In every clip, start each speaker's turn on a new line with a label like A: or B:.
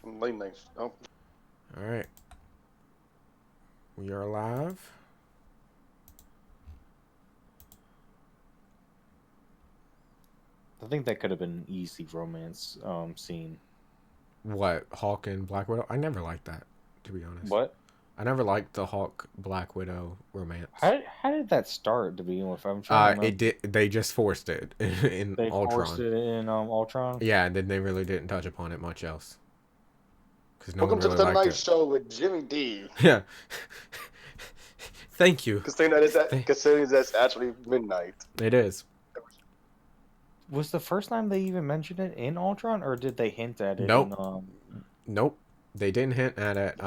A: Late night. Oh,
B: All right, we are live.
C: I think that could have been an easy romance scene.
B: What, Hulk and Black Widow? I never liked that, to be honest.
C: What?
B: I never liked the Hulk Black Widow romance.
C: How did that start to begin with? I'm trying to
B: It
C: remember.
B: did. They just forced it in
C: They forced
B: Ultron.
C: it in Ultron.
B: Yeah, and then they really didn't touch upon it much else because no one
A: welcome to
B: really
A: the
B: liked
A: Tonight
B: it.
A: Show with Jimmy D.
B: Yeah. Thank you. Th-
A: Considering that's actually midnight.
B: It is.
C: Was the first time they even mentioned it in Ultron, or did they hint at it
B: Nope.
C: in
B: Nope. They didn't hint at it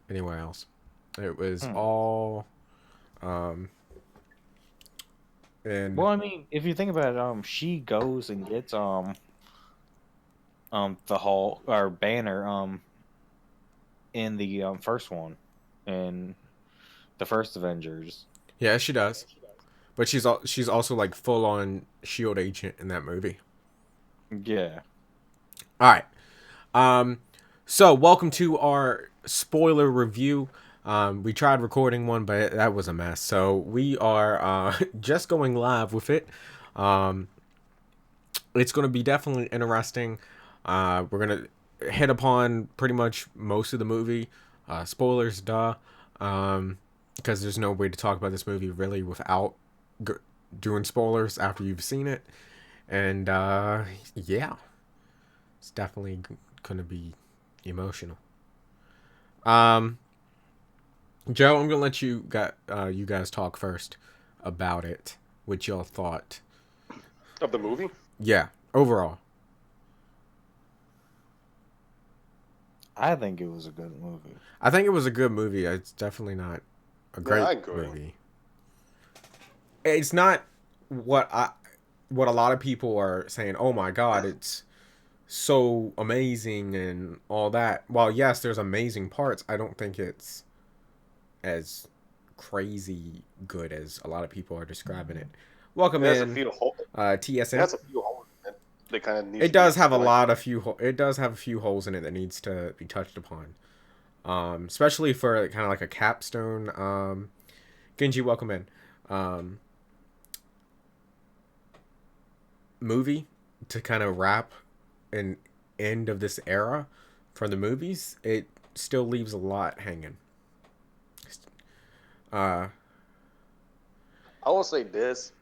B: anywhere else. It was
C: hmm.
B: all um in
C: Well, I mean, if you think about it, she goes and gets the Hulk or Banner in the first one, in the first Avengers.
B: yeah, she does. But she's also like full on shield agent in that movie.
C: Yeah.
B: All right. Um so welcome to our spoiler review. We tried recording one, but that was a mess. So we are just going live with it. Um, it's going to be definitely interesting. We're going to hit upon pretty much most of the movie. Spoilers, duh. Because there's no way to talk about this movie really without g- doing spoilers after you've seen it. And yeah, it's definitely going to be emotional. Um, Joe, I'm gonna let you guys talk first about it. What y'all thought?
A: Of the movie?
B: Yeah, overall,
C: I think it was a good movie.
B: I think it was a good movie. It's definitely not a
A: Yeah, I
B: great
A: agree.
B: movie. It's not what I what a lot of people are saying. Oh my god, it's so amazing and all that. While yes, there's amazing parts, I don't think it's as crazy good as a lot of people are describing it. Welcome
A: It has a
B: in,
A: few holes. It
B: TSM.
A: has a few holes in it that kind of needs
B: It
A: to be
B: does have a
A: explained.
B: lot of it does have a few holes in it that needs to be touched upon. Especially for kind of like a capstone. Genji, welcome in. Um, movie to kind of wrap an end of this era for the movies. It still leaves a lot hanging. Uh,
A: I will say this: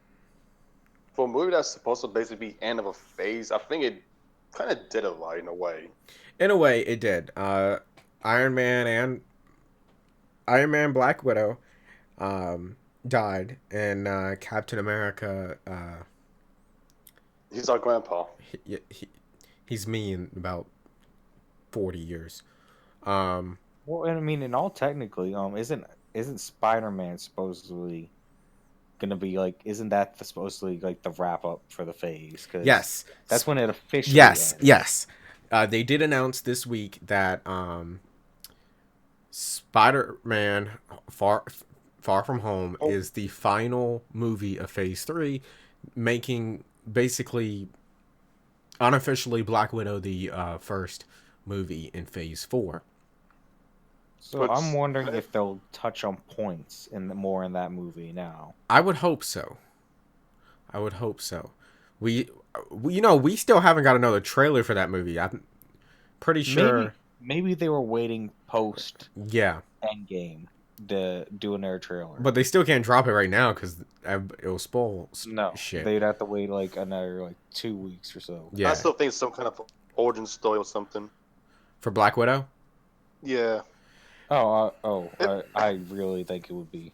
A: for a movie that's supposed to basically be end of a phase, I think it kind of did it right in a way.
B: in a way, it did. Iron Man and Iron Man, Black Widow, died, and Captain America.
A: He's our grandpa.
B: He's me in about 40 years. Um,
C: Well, and I mean, in all technically, isn't Spider-Man supposedly gonna be like? Isn't that supposedly like the wrap up for the phase? Because
B: yes,
C: that's when it officially
B: yes,
C: ends.
B: yes. They did announce this week that Spider-Man Far From Home
A: Oh,
B: is the final movie of Phase 3, making basically unofficially Black Widow the first movie in Phase 4.
C: So I'm
A: but
C: wondering if they'll touch on points more in that movie now.
B: I would hope so. I would hope so. We, we still haven't got another trailer for that movie. I'm pretty sure.
C: Maybe they were waiting post
B: Yeah,
C: Endgame to do an air trailer.
B: but they still can't drop it right now because it'll spoil
C: No,
B: shit.
C: they'd have to wait like another 2 weeks or so.
A: I
B: Yeah,
A: still think some kind of origin story or something.
B: for Black Widow.
A: Yeah. It,
C: I really think it would be.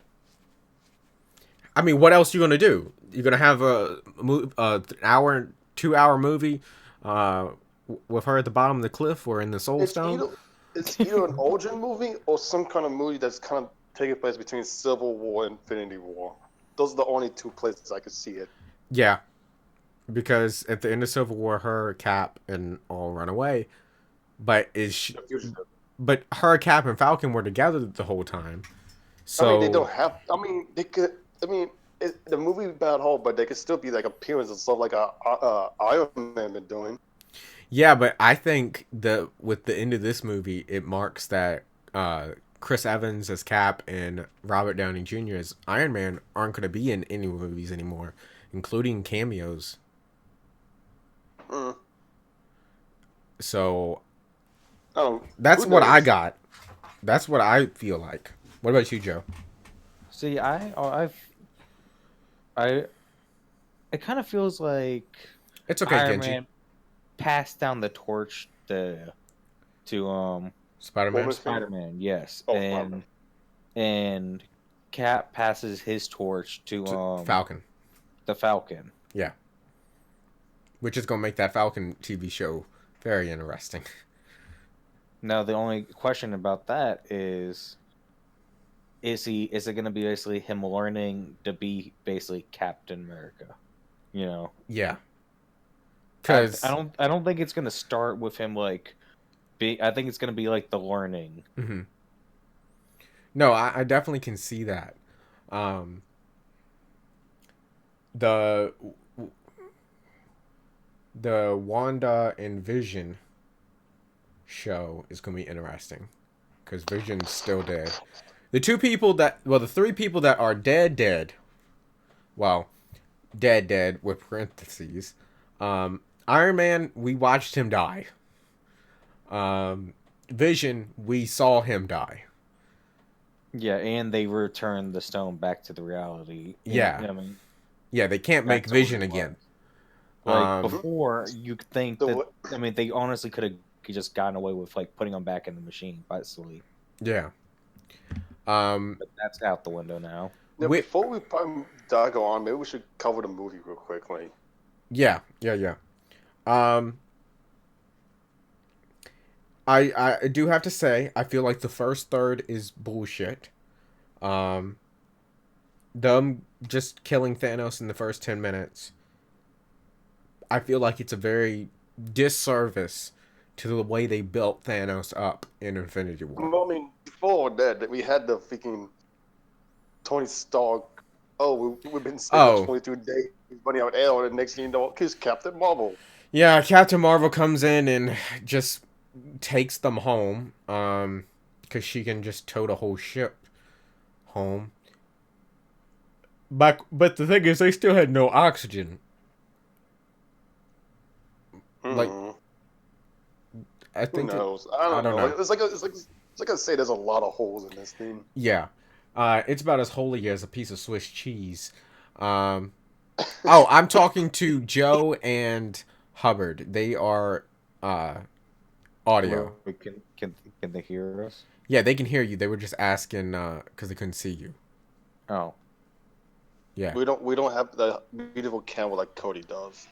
B: I mean, what else are you gonna do? You're gonna have hour, 2 hour movie, uh, with her at the bottom of the cliff or in the Soul
A: it's
B: Stone?
A: either it's either an origin movie or some kind of movie that's kind of taking place between Civil War and Infinity War. Those are the only two places I could see it.
B: Yeah, because at the end of Civil War, her, Cap, and all run away. But
A: The fugitive.
B: but her, Cap, and Falcon were together the whole time.
A: I mean, they
B: So
A: don't have. I mean, they could. I mean, the movie bad whole, but they could still be like appearances and stuff like Iron Man been doing.
B: Yeah, but I think with the end of this movie, it marks that Chris Evans as Cap and Robert Downey Jr. as Iron Man aren't going to be in any movies anymore, including cameos.
A: Mm.
B: So
A: Oh,
B: that's
A: who
B: what I
A: knows?
B: got. That's what I feel like. What about you, Joe?
C: See, I it kind of feels like
B: It's okay,
C: Iron
B: Genji.
C: Man passed down the torch to
B: Spider Man.
A: Woman thing?
C: Spider-Man, yes,
A: Oh, Spider-Man.
C: and Cap passes his torch to
B: Falcon.
C: the Falcon.
B: Yeah. Which is going to make that Falcon TV show very interesting.
C: Now the only question about that is it going to be basically him learning to be basically Captain America? You know,
B: Yeah.
C: I
B: Because.
C: I don't think it's going to start with him like I think it's going to be like the learning.
B: Mm-hmm. No, I definitely can see that. Um, the the Wanda and Vision show is going to be interesting because Vision's still dead. The three people that are dead, well, dead with parentheses. Iron Man, we watched him die. Vision, we saw him die.
C: Yeah, and they return the stone back to the reality.
B: Yeah,
C: I mean,
B: yeah, they can't make
C: back to what
B: Vision
C: it was.
B: again.
C: Like
B: Um,
C: before, you could think
A: The
C: that.
A: what?
C: I mean, they honestly could have just gotten away with like putting them back in the machine by sleep.
B: yeah. Um,
C: But that's out the window now.
A: Now,
B: we,
A: before we probably go on, maybe we should cover the movie real quickly.
B: yeah. Um, I do have to say, I feel like the first third is bullshit. Um, them just killing Thanos in the first 10 minutes. I feel like it's a very disservice to the way they built Thanos up in Infinity War.
A: I mean, before that we had the freaking Tony Stark. Oh, we've been sick for
B: Oh,
A: 22 days, running out air, and the next thing you know, kiss Captain Marvel.
B: yeah, Captain Marvel comes in and just takes them home. Because she can just tow the whole ship home. But the thing is, they still had no oxygen. Like,
A: Hmm.
B: I
A: Who
B: think
A: knows?
B: I
A: I don't
B: don't
A: know.
B: know.
A: It's like I say, there's a lot of holes in this thing.
B: Yeah. It's about as holy as a piece of Swiss cheese. Um, oh, I'm talking to Joe and Hubbard. They are uh, audio.
C: Wait, can they hear us?
B: Yeah, they can hear you. They were just asking because they couldn't see you.
C: Oh,
B: Yeah.
A: We don't have the beautiful camera like Cody does.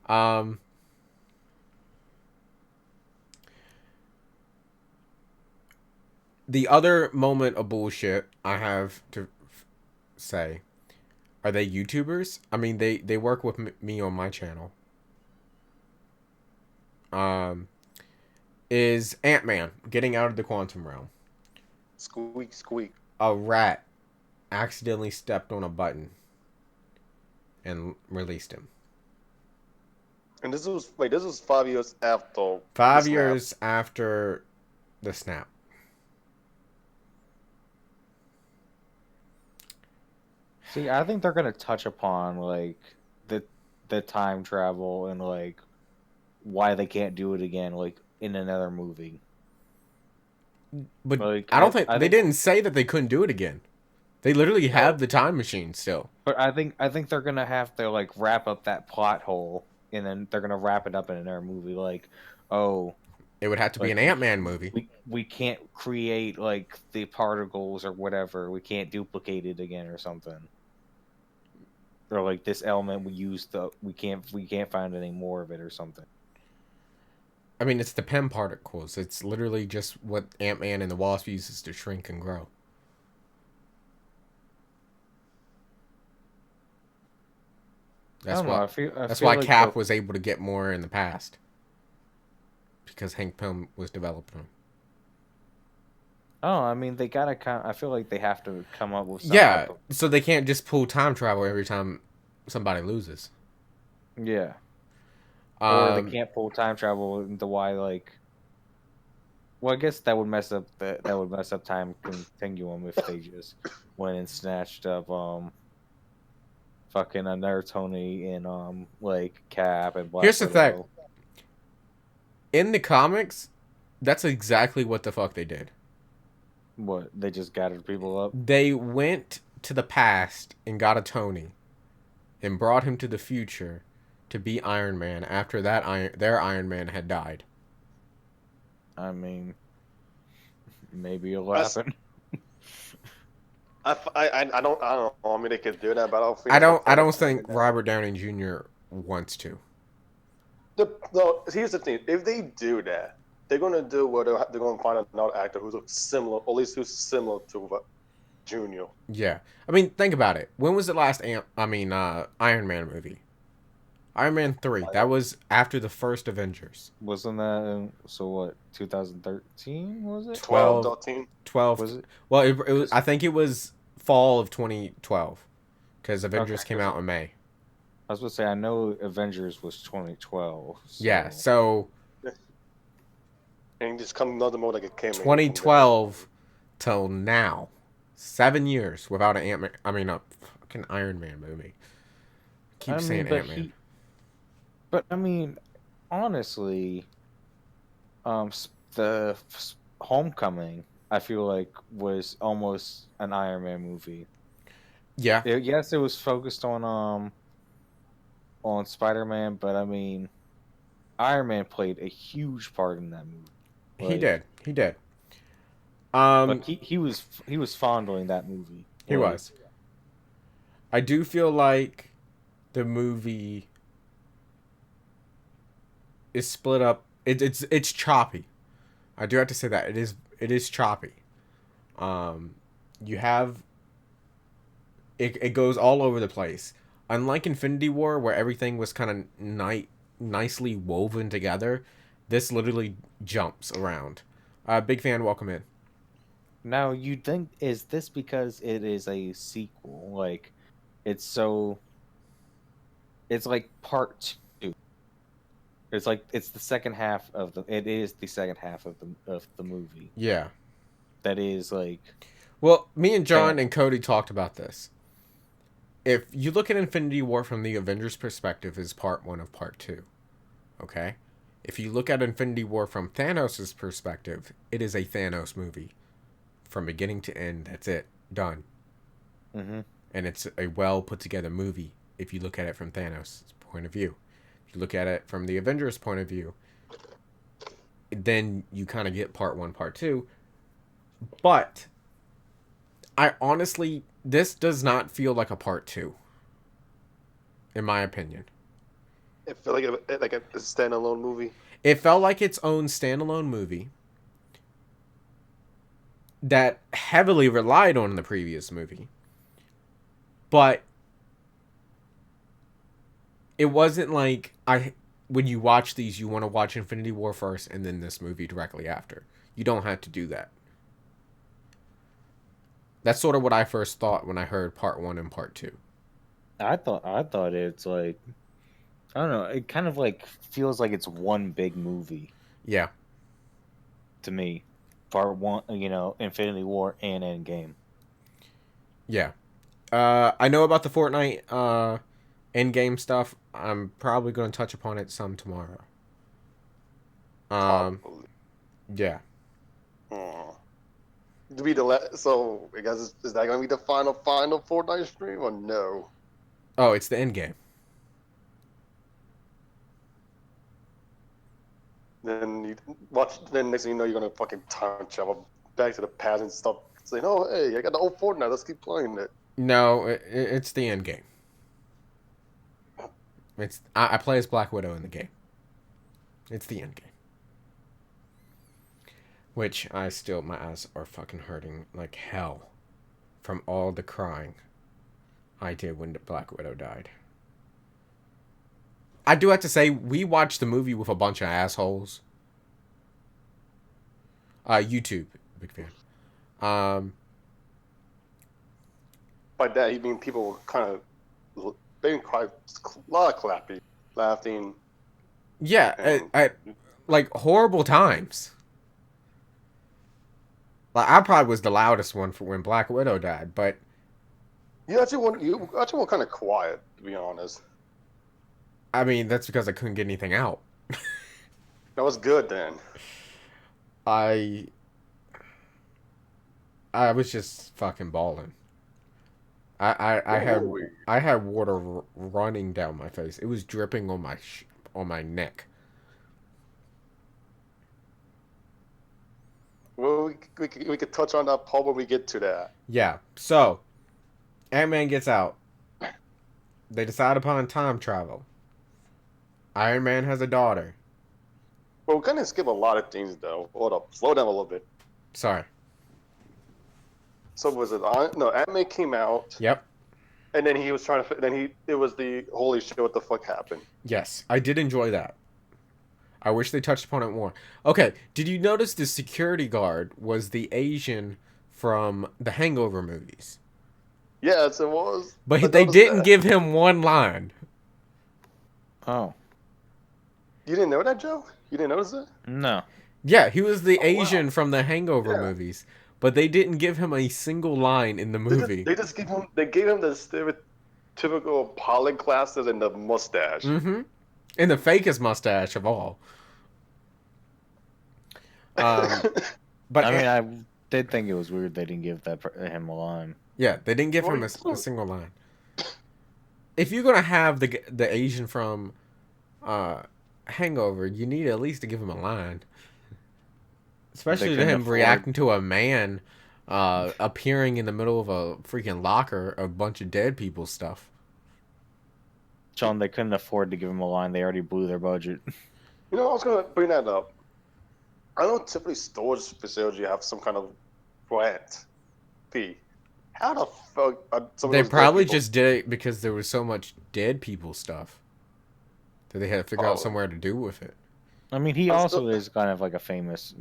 B: Um, the other moment of bullshit I have to say, are they YouTubers? I mean, they work with me on my channel. Um, is Ant-Man getting out of the quantum realm?
A: Squeak, squeak.
B: A rat accidentally stepped on a button and released him.
A: And this was 5 years after the
B: 5 years
A: snap.
B: after the snap.
C: see, I think they're gonna touch upon like the the time travel and like why they can't do it again, like in another movie.
B: But
C: Like
B: I don't think
C: I
B: they
C: think,
B: didn't say that they couldn't do it again. They literally have
C: well,
B: the time machine still.
C: but I think they're gonna have to like wrap up that plot hole, and then they're gonna wrap it up in another movie. Like, oh,
B: It would have to be
C: like
B: an Ant-Man movie.
C: we can't create like the particles or whatever. We can't duplicate it again or something. Or like this element we used the we can't find any more of it or something.
B: I mean, it's the PEM particles. It's literally just what Ant-Man and the Wasp uses to shrink and grow.
C: I
B: That's
C: don't know.
B: what.
C: I
B: That's
C: feel
B: why
C: like
B: Cap was able to get more in the past because Hank Pym was developing them.
C: oh, I mean they gotta kind. I feel like they have to come up with some
B: Yeah,
C: type of
B: so they can't just pull time travel every time somebody loses.
C: yeah. Or they can't pull time travel into why like. Well, I guess that would mess up time continuum if they just went and snatched up fucking Tony and like Cap and
B: Here's
C: Black
B: the thing.
C: Widow.
B: In the comics, that's exactly what the fuck they did.
C: What, they just gathered people up?
B: They went to the past and got a Tony and brought him to the future to be Iron Man after their Iron Man had died.
C: I mean, maybe it'll
A: That's,
C: happen.
A: I don't know. I mean, they could do that, but I don't think
B: I
A: that's the
B: don't I
A: point of
B: don't think
A: doing that.
B: Robert Downey Jr. wants to.
A: No, here's the thing: if they do that, they're gonna do what they're gonna find another actor who's similar, or at least who's similar to Junior.
B: Yeah. I mean, think about it. When was the last Iron Man movie? Iron Man 3. That was after the first Avengers.
C: Wasn't that so? What, 2013 was it?
A: 12,
B: 12
A: 13.
B: 12
C: Was it?
B: Well, it was, I think it was fall of 2012 cuz Avengers
C: Okay,
B: came out in May.
C: I was gonna say I know Avengers was 2012. So.
B: Yeah, so
A: And just come another more like a cameo from there.
B: 2012 till now. 7 years without an Ant-Man, I mean a fucking Iron Man movie. Keep saying Ant-Man.
C: But I mean, honestly, the Homecoming, I feel like was almost an Iron Man movie.
B: Yeah.
C: Yes, it was focused on Spider-Man, but I mean, Iron Man played a huge part in that movie.
B: He
C: Like,
B: did. He did.
C: like he was fondling that movie.
B: He
C: Like,
B: was. I do feel like the movie is split up. It's choppy. I do have to say that it is choppy. You have it goes all over the place. Unlike Infinity War, where everything was kind of nicely woven together, this literally jumps around. Big fan, welcome in.
C: now you'd think, is this because it is a sequel? Like, it's like part two. It's like it's the second half of the. It is the second half of the movie.
B: Yeah.
C: That is like.
B: Well, me and John and Cody talked about this. If you look at Infinity War from the Avengers perspective, is part one of part two. Okay? If you look at Infinity War from Thanos' perspective, it is a Thanos movie. From beginning to end, that's it. Done.
C: Mm-hmm.
B: And it's a well put together movie if you look at it from Thanos' point of view. If you look at it from the Avengers' point of view, then you kind of get part one, part two. But I honestly, this does not feel like a part two, in my opinion.
A: It felt like a standalone movie.
B: It felt like its own standalone movie that heavily relied on the previous movie. But it wasn't like when you watch these, you want to watch Infinity War first and then this movie directly after. You don't have to do that. That's sort of what I first thought when I heard part one and part two.
C: I thought it's like, I don't know. It kind of like feels like it's one big movie
B: Yeah.
C: to me. Part one, Infinity War and Endgame.
B: Yeah. I know about the Fortnite Endgame stuff. I'm probably going to touch upon it some tomorrow.
A: Probably.
B: Yeah.
A: To be so I guess is that going to be the final Fortnite stream or no?
B: Oh, it's the Endgame.
A: Then you watch. Then next thing you know, you're gonna fucking time travel back to the past and stuff. Saying, "Oh, hey, I got the old Fortnite. Let's keep playing it."
B: No, it's the Endgame. I play as Black Widow in the game. It's the Endgame. Which my eyes are fucking hurting like hell from all the crying I did when the Black Widow died. I do have to say, we watched the movie with a bunch of assholes. YouTube, big fan.
A: By that, you mean people kind of being quite a lot of clapping, laughing,
B: Yeah,
A: and
B: at like horrible times. Like I probably was the loudest one for when Black Widow died, but
A: you actually went kind of quiet, to be honest.
B: I mean that's because I couldn't get anything out.
A: That was good then.
B: I I was just fucking balling. I
A: What
B: had
A: movie?
B: I had water running down my face. It was dripping on on my neck.
A: Well, we could touch on that part when we get to that.
B: Yeah. So Ant-Man gets out. They decide upon time travel. Iron Man has a daughter.
A: Well, we kind of skip a lot of things though. Hold up, slow down a little bit.
B: Sorry.
A: So was it no? Anime came out,
B: Yep.
A: and then he was trying to. Then it was the holy shit! What the fuck happened?
B: Yes, I did enjoy that. I wish they touched upon it more. Okay, did you notice the security guard was the Asian from the Hangover movies?
A: Yes, it was. I
B: But they
A: noticed
B: didn't
A: that.
B: give him one line.
C: Oh
A: You didn't know that, Joe? You didn't notice it?
C: no.
B: Yeah, he was the
A: Oh wow.
B: Asian from the Hangover
A: Yeah.
B: movies, but they didn't give him a single line in the
A: They just
B: movie.
A: they just gave him they gave him the stereotypical pilot glasses and the mustache.
B: Mm-hmm. And the fakest mustache of all. Um, but
C: I mean, I did think it was weird they didn't give him a line.
B: yeah, they didn't give him a single line. If you're gonna have the Asian from uh, Hangover, you need at least to give him a line.
C: They
B: Especially to
C: couldn't
B: him
C: afford.
B: reacting to a man appearing in the middle of a freaking locker, a bunch of dead people stuff.
C: Sean, they couldn't afford to give him a line. They already blew their budget.
A: You know, I was gonna bring that up. I know typically storage facilities have some kind of grant fee. How the fuck are some of
B: They
A: those dead
B: probably
A: people?
B: just did it because there was so much dead people stuff that they had to figure out
A: Oh,
B: somewhere to do with it.
C: I mean, he
A: I'm
C: also
A: still.
C: is kind of like a famous,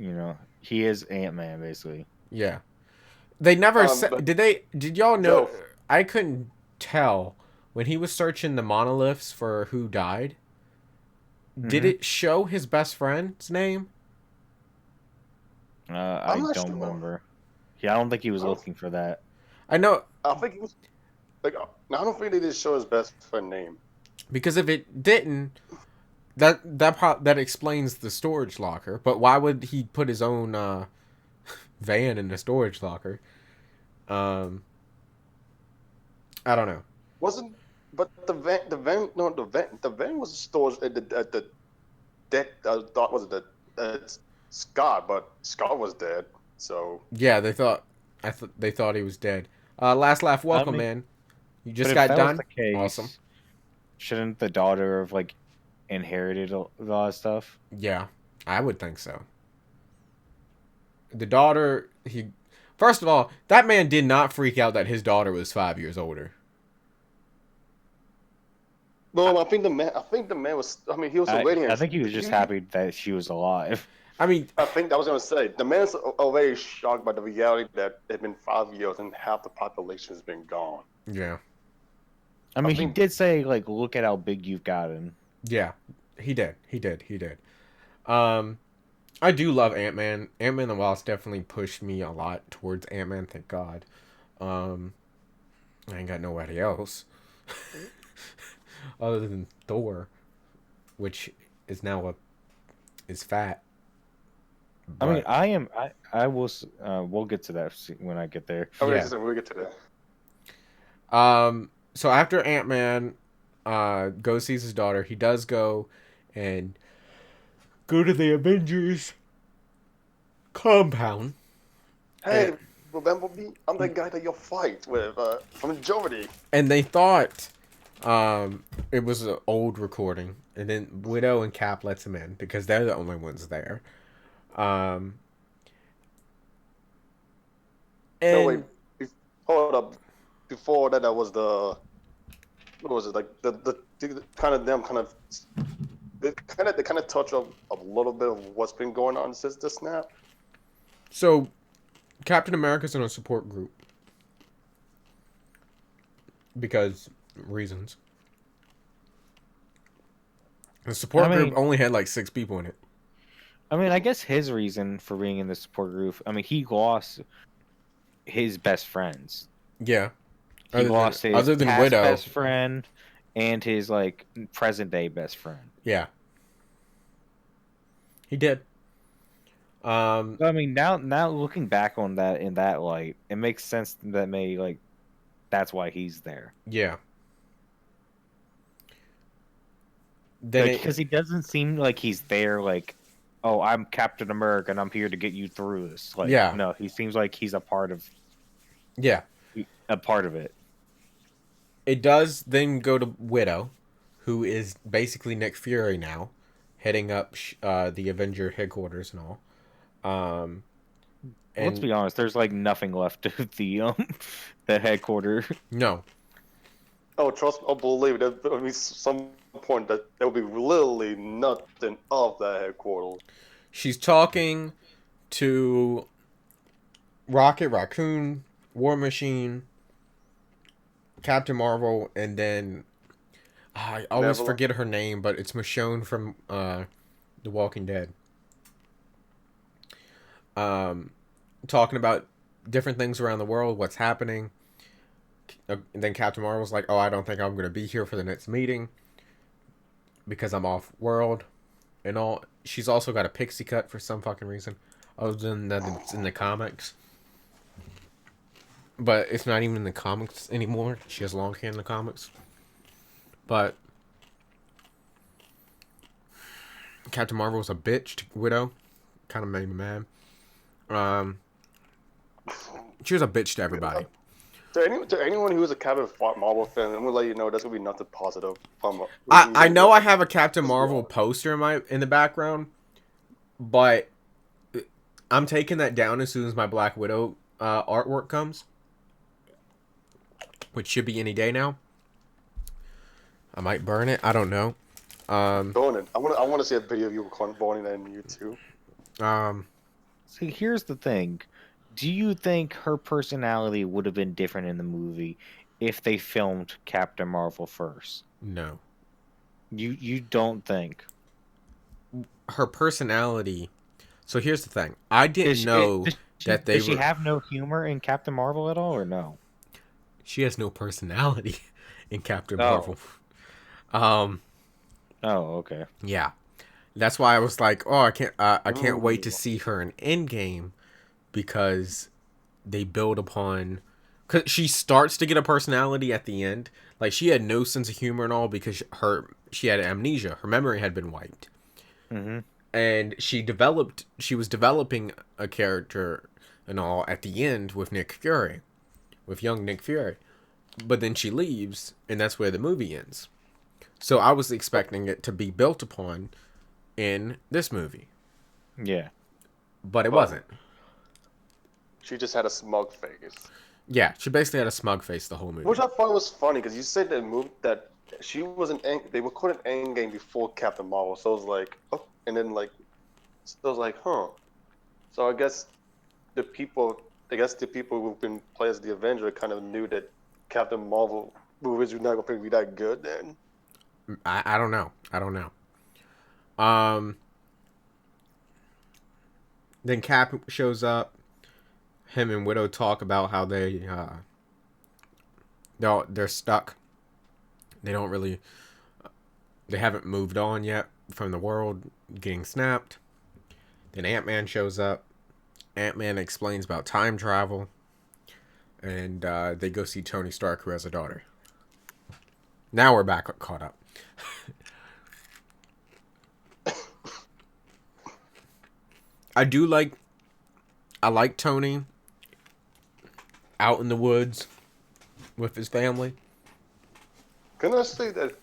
C: he is Ant-Man basically.
B: Yeah, they never said.
A: But
B: Did they? Did y'all know?
A: Joe,
B: I couldn't tell when he was searching the monoliths for who died. Did
C: Hmm.
B: it show his best friend's name?
A: I'm
C: I
A: not
C: don't
A: sure.
C: remember. Yeah, I don't think he was
A: I don't.
C: looking for that.
B: I know
A: I think he was like. I don't think they did show his best friend name.
B: because if it didn't, that explains the storage locker. But why would he put his own van in the storage locker? Um, I don't know.
A: Wasn't but the van was stored at the dead. Thought was it the Scott, but Scott was dead. So
B: Yeah, they thought he was dead. Last laugh,
C: I
B: welcome,
C: mean,
B: man. You
C: but
B: just
C: if
B: got
C: that was the
B: done. Awesome.
C: case, shouldn't the daughter have like inherited a lot of stuff?
B: Yeah, I would think so. The daughter, he first of all, that man did not freak out that his daughter was 5 years older.
A: no, I think the man was. I mean, he was already in.
C: I think he was just happy that she was alive.
B: I mean,
A: I think I was gonna say the man's already shocked by the reality that it's been 5 years and half the population has been gone.
B: yeah,
C: I
A: I
C: mean, he
A: think
C: did say like, "Look at how big you've gotten."
B: yeah, he did, he did. Um, I do love Ant Man. Ant Man and the Wasp definitely pushed me a lot towards Ant Man. Thank God. Um, I ain't got nobody else other than Thor, which is now is fat.
C: I mean,
B: But
C: I am. I will. We'll get to that when I get there.
A: okay,
B: yeah.
A: so we get to that.
B: So after Ant Man, goes sees his daughter, he does and go to the Avengers compound. And,
A: Hey, remember me? I'm the guy that you fight with from Germany.
B: and they thought it was an old recording, and then Widow and Cap lets him in because they're the only ones there. Um,
A: No wait,
B: and
A: hold up. Before that, that was the what was it like the kind of them kind of they kind of touch up a little bit of what's been going on since the snap.
B: so Captain America's in a support group because reasons. The support
C: I
B: group
C: mean,
B: only had like 6 people in it.
C: I guess his reason for being in the support group. I mean, he lost his best friends.
B: Yeah.
C: He lost his
B: Other than
C: past
B: Widow.
C: best friend and his like present day best friend.
B: Yeah. He did.
C: I mean, now looking back on that in that light, it makes sense that maybe like that's why he's there.
B: Yeah. Then
C: Like,
B: it
C: because he doesn't seem like he's there. Like, oh, I'm Captain America and I'm here to get you through this. Like,
B: Yeah.
C: no, he seems like he's a part of
B: Yeah.
C: it.
B: It does then go to Widow, who is basically Nick Fury now, heading up the Avenger headquarters and all.
C: Let's
B: And
C: be honest. There's like nothing left of the headquarters.
B: no,
A: Oh, trust me, I believe that there will be some point that there will be literally nothing of that headquarters.
B: she's talking to Rocket Raccoon, War Machine, Captain Marvel, and then I always
A: Nebula.
B: forget her name, but it's Michonne from The Walking Dead. Talking about different things around the world, what's happening. And then Captain Marvel's like, "Oh, I don't think I'm going to be here for the next meeting because I'm off world and all." She's also got a pixie cut for some fucking reason, other than that it's in the comics. But it's not even in the comics anymore. She has long hair in the comics. But Captain Marvel was a bitch to Widow. Kind of made me mad. She was a bitch to everybody.
A: To anyone who is a Captain Marvel fan, I'm gonna let you know that's gonna be nothing positive from.
B: I know I have a Captain Marvel poster in the background, but I'm taking that down as soon as my Black Widow artwork comes, which should be any day now. I might burn it. I don't know.
A: Burn it. I want to see a video of you burning that in YouTube.
C: See, here's the thing. Do you think her personality would have been different in the movie if they filmed Captain Marvel first?
B: No.
C: You don't think?
B: Her personality. So here's the thing. I didn't know that they
C: does she have no humor in Captain Marvel at all, or no?
B: She has no personality in Captain
C: Oh.
B: Marvel.
C: Oh, okay.
B: Yeah. That's why I was like, oh, I can't wait to see her in Endgame, because they build upon, cause she starts to get a personality at the end. Like, she had no sense of humor and all because she had amnesia. Her memory had been wiped.
C: Mm-hmm.
B: And she was developing a character and all at the end with Nick Fury, with young Nick Fury. But then she leaves, and that's where the movie ends. So I was expecting it to be built upon in this movie.
C: Yeah.
B: But it wasn't.
A: She just had a smug face.
B: Yeah, she basically had a smug face the whole movie.
A: Which I thought was funny because you said that she was they recorded Endgame before Captain Marvel, so it was like, oh, and then like, so I was like, huh. So I guess the people who've been playing as the Avenger kind of knew that Captain Marvel movies were not going to be that good then.
B: I don't know. I don't know. Then Cap shows up. Him and Widow talk about how they're stuck. They don't really. They haven't moved on yet from the world getting snapped. Then Ant-Man shows up. Ant-Man explains about time travel. And they go see Tony Stark, who has a daughter. Now we're back caught up. I like Tony out in the woods with his family.
A: Can I say the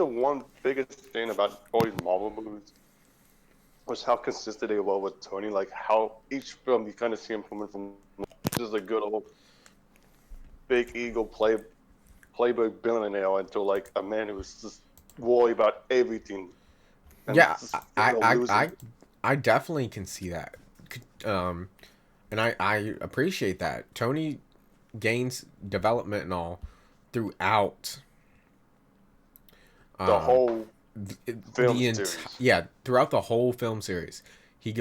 A: one biggest thing about all these Marvel movies was how consistent they were with Tony? Like how each film you kind of see him coming from just a good old big ego playboy billionaire into like a man who was just worried about everything.
B: Yeah, I definitely can see that. And I appreciate that. Tony gains development and all throughout
A: the whole Film series.
B: throughout the whole film series, he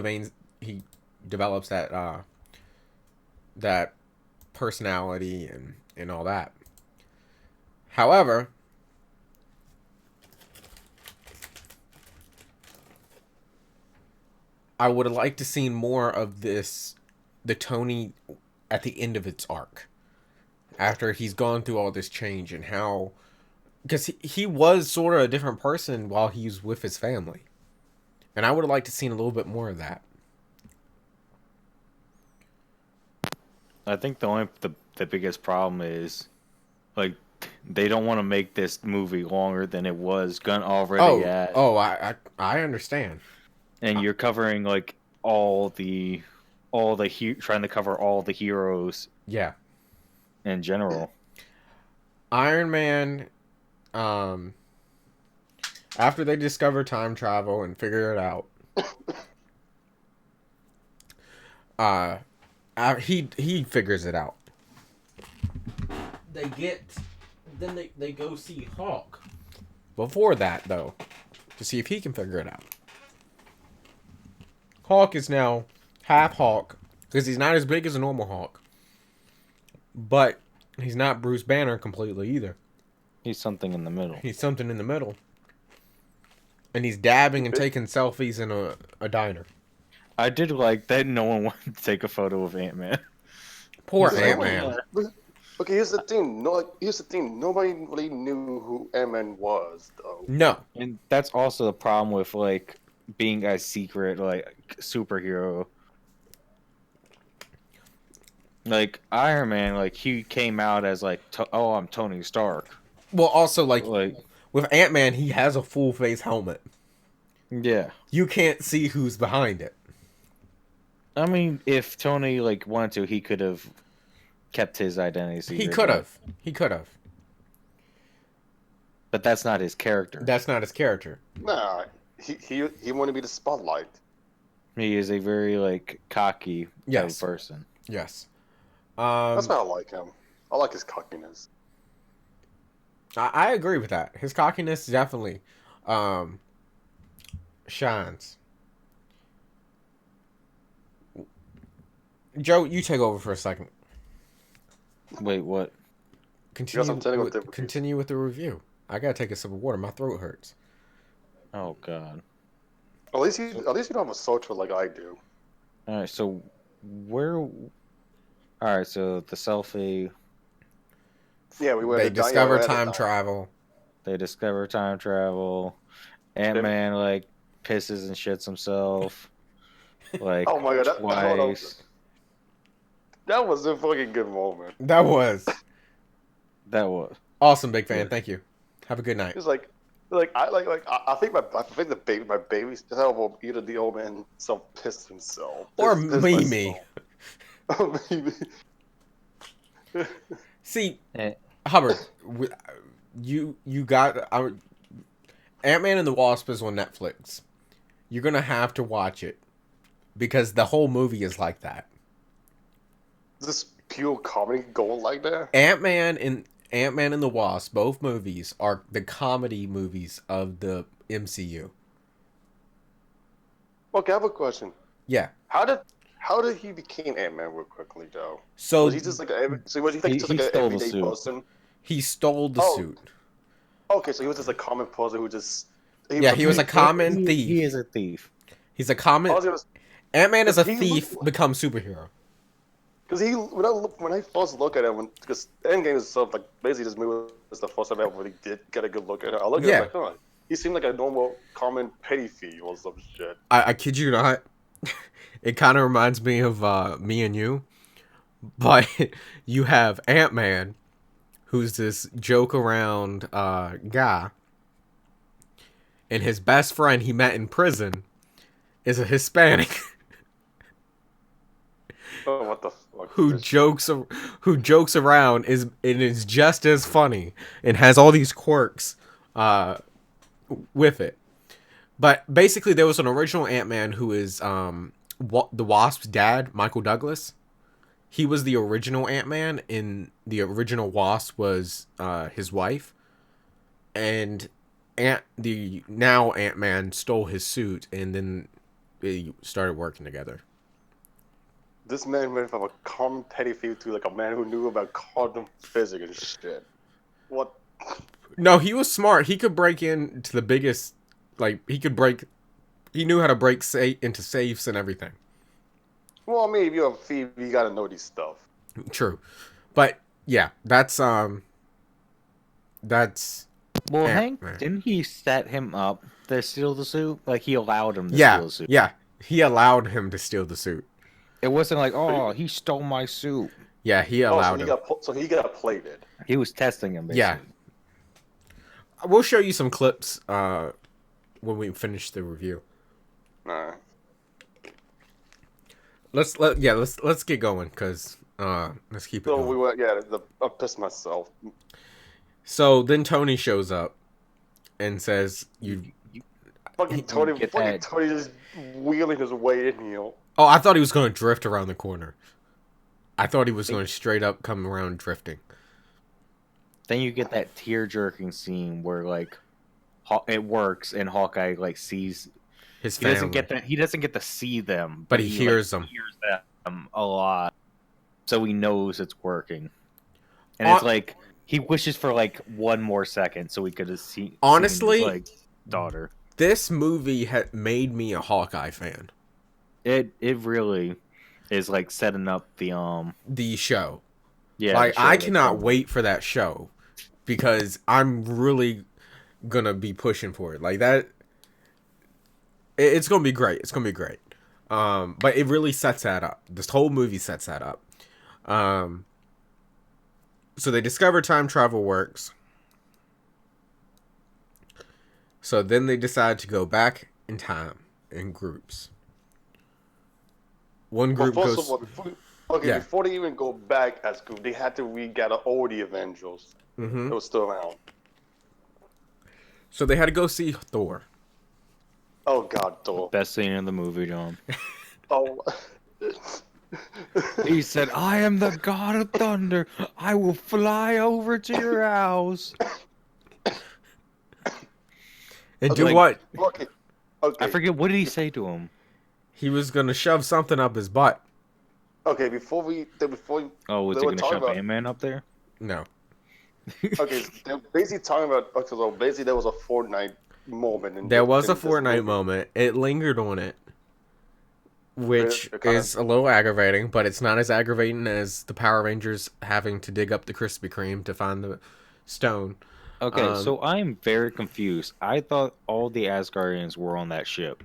B: develops that personality and all that. However, I would have liked to seen more of the Tony at the end of its arc, after he's gone through all this change, and how, because he was sort of a different person while he was with his family, and I would have liked to seen a little bit more of that.
C: I think the biggest problem is, like, they don't want to make this movie longer than it was gonna already at.
B: I understand.
C: And you're covering like trying to cover all the heroes
B: Yeah,
C: in general.
B: Iron Man, after they discover time travel and figure it out, he figures it out. They go see Hulk. Before that, though, to see if he can figure it out. Hulk is now half Hulk, because he's not as big as a normal Hulk, but he's not Bruce Banner completely either.
C: He's something in the middle.
B: He's something in the middle. And he's dabbing and taking selfies in a diner.
C: I did like that no one wanted to take a photo of Ant-Man.
B: Poor
A: He's
B: Ant-Man.
A: Okay, here's the thing. Nobody really knew who Ant-Man was, though.
B: No.
C: And that's also the problem with, like, being a secret, like, superhero. Like, Iron Man, like, he came out as, like, I'm Tony Stark.
B: Well, also, like with Ant-Man, he has a full face helmet.
C: Yeah.
B: You can't see who's behind it.
C: I mean, if Tony, like, wanted to, he could have kept his identity secret.
B: He could have.
C: But that's not his character.
B: That's not his character.
A: Nah, he wanted to be the spotlight.
C: He is a very, like, cocky type
B: Yes.
C: person.
B: Yes.
A: That's why I like him. I like his cockiness.
B: I agree with that. His cockiness definitely shines. Joe, you take over for a second.
C: Wait, what?
B: Continue with the review. I gotta take a sip of water. My throat hurts.
C: Oh, God.
A: At least you don't have a sore throat like I do.
C: All right, so Alright, so the selfie.
A: Yeah, we went.
B: They discover time travel.
C: They discover time travel. Ant-Man, like, pisses and shits himself. Like,
A: oh my God,
C: twice.
A: That was a fucking good moment.
B: That was
C: Awesome,
B: big fan.
C: Yeah.
B: Thank you. Have a good night.
A: It's I think my baby's terrible. Either the old man self pissed himself
B: Or
A: Pissed
B: Mimi.
A: myself. Mimi.
B: See,
C: Eh.
B: Hubbard, you got Ant-Man and the Wasp is on Netflix. You're gonna have to watch it because the whole movie is like that.
A: Is this pure comedy going like that?
B: Ant-Man and the Wasp, both movies are the comedy movies of the MCU.
A: Okay, I have a question.
B: Yeah.
A: How did he become Ant-Man real quickly, though?
B: So
A: Was he just like was he just like an
C: stole the
A: everyday
C: suit.
A: person?
B: he stole the suit.
A: Okay, so he was just a common person who just
B: He was a common
C: He
B: thief.
C: is a thief.
B: He's a common. Ant-Man is a thief, becomes superhero.
A: Because when I first look at him, because Endgame is sort of like basically this movie was the first time I ever really did get a good look at him. I look at him like, oh, he seemed like a normal, common petty thief or some shit.
B: I kid you not. It kind of reminds me of Me and You, but you have Ant-Man, who's this joke around guy, and his best friend he met in prison is a Hispanic.
A: Oh, what the fuck?
B: who jokes around is just as funny and has all these quirks with it. But basically there was an original Ant-Man who is the Wasp's dad, Michael Douglas. He was the original Ant-Man, and the original Wasp was his wife. And the now Ant-Man stole his suit, and then they started working together.
A: This man went from a common petty thief to like a man who knew about quantum physics and shit. What?
B: No, he was smart. He could break into the biggest, like he could break. He knew how to break into safes and everything.
A: Well, I mean, if you're a thief, you gotta know these stuff.
B: True, but yeah, that's
C: Well, Hank,
B: Ant-Man.
C: didn't he set him up to steal the suit? Like he allowed him to
B: Yeah,
C: steal the suit.
B: yeah. He allowed him to steal the suit.
C: It wasn't like, oh, he stole my suit.
B: Yeah, he
A: Oh,
B: allowed him.
A: so he got plated.
C: He was testing him, basically.
B: Yeah. We'll show you some clips when we finish the review.
A: Nah.
B: Let's get going because let's keep it
A: So
B: going.
A: we went. Yeah, I pissed myself.
B: So then Tony shows up and says, "You."
A: Fucking Tony just wheeling his way in here.
B: Oh, I thought he was going to drift around the corner. I thought he was going to straight up come around drifting.
C: Then you get that tear-jerking scene where like it works and Hawkeye like sees
B: His
C: he
B: family.
C: doesn't get to see them,
B: But he hears them.
C: He hears them a lot, so he knows it's working. And it's like he wishes for like one more second so he could have seen.
B: Honestly,
C: seen his, like daughter.
B: This movie had made me a Hawkeye fan.
C: It really is like setting up
B: the show.
C: Yeah,
B: like
C: the show
B: I
C: that's
B: cannot
C: coming.
B: wait for that show because I'm really gonna be pushing for it. Like that, it's gonna be great. It's gonna be great. But it really sets that up. This whole movie sets that up. So they discover time travel works. So then they decide to go back in time in groups. One group
A: Well, first
B: goes.
A: of all, before they even go back as group, they had to re-gather all the Avengers that was still around.
B: So they had to go see Thor.
A: Oh God, Thor!
C: Best scene in the movie, John.
A: Oh.
C: He said, "I am the god of thunder. I will fly over to your house."
B: And do
C: Like-
B: what?
A: Okay.
C: I forget, what did he say to him?
B: He was gonna shove something up his butt.
A: Okay, before
C: Oh, was
A: they
C: he
A: were
C: going to
A: talking
C: shove
A: about-
C: Ant-Man up there?
B: No.
A: Okay, they're basically talking about. Okay, so basically there was a Fortnite moment.
B: There was a
A: in this
B: Fortnite
A: movie.
B: moment. It lingered on it. Which
A: It kinda-
B: is a little aggravating, but it's not as aggravating as the Power Rangers having to dig up the Krispy Kreme to find the stone.
C: Okay, so I'm very confused. I thought all the Asgardians were on that ship.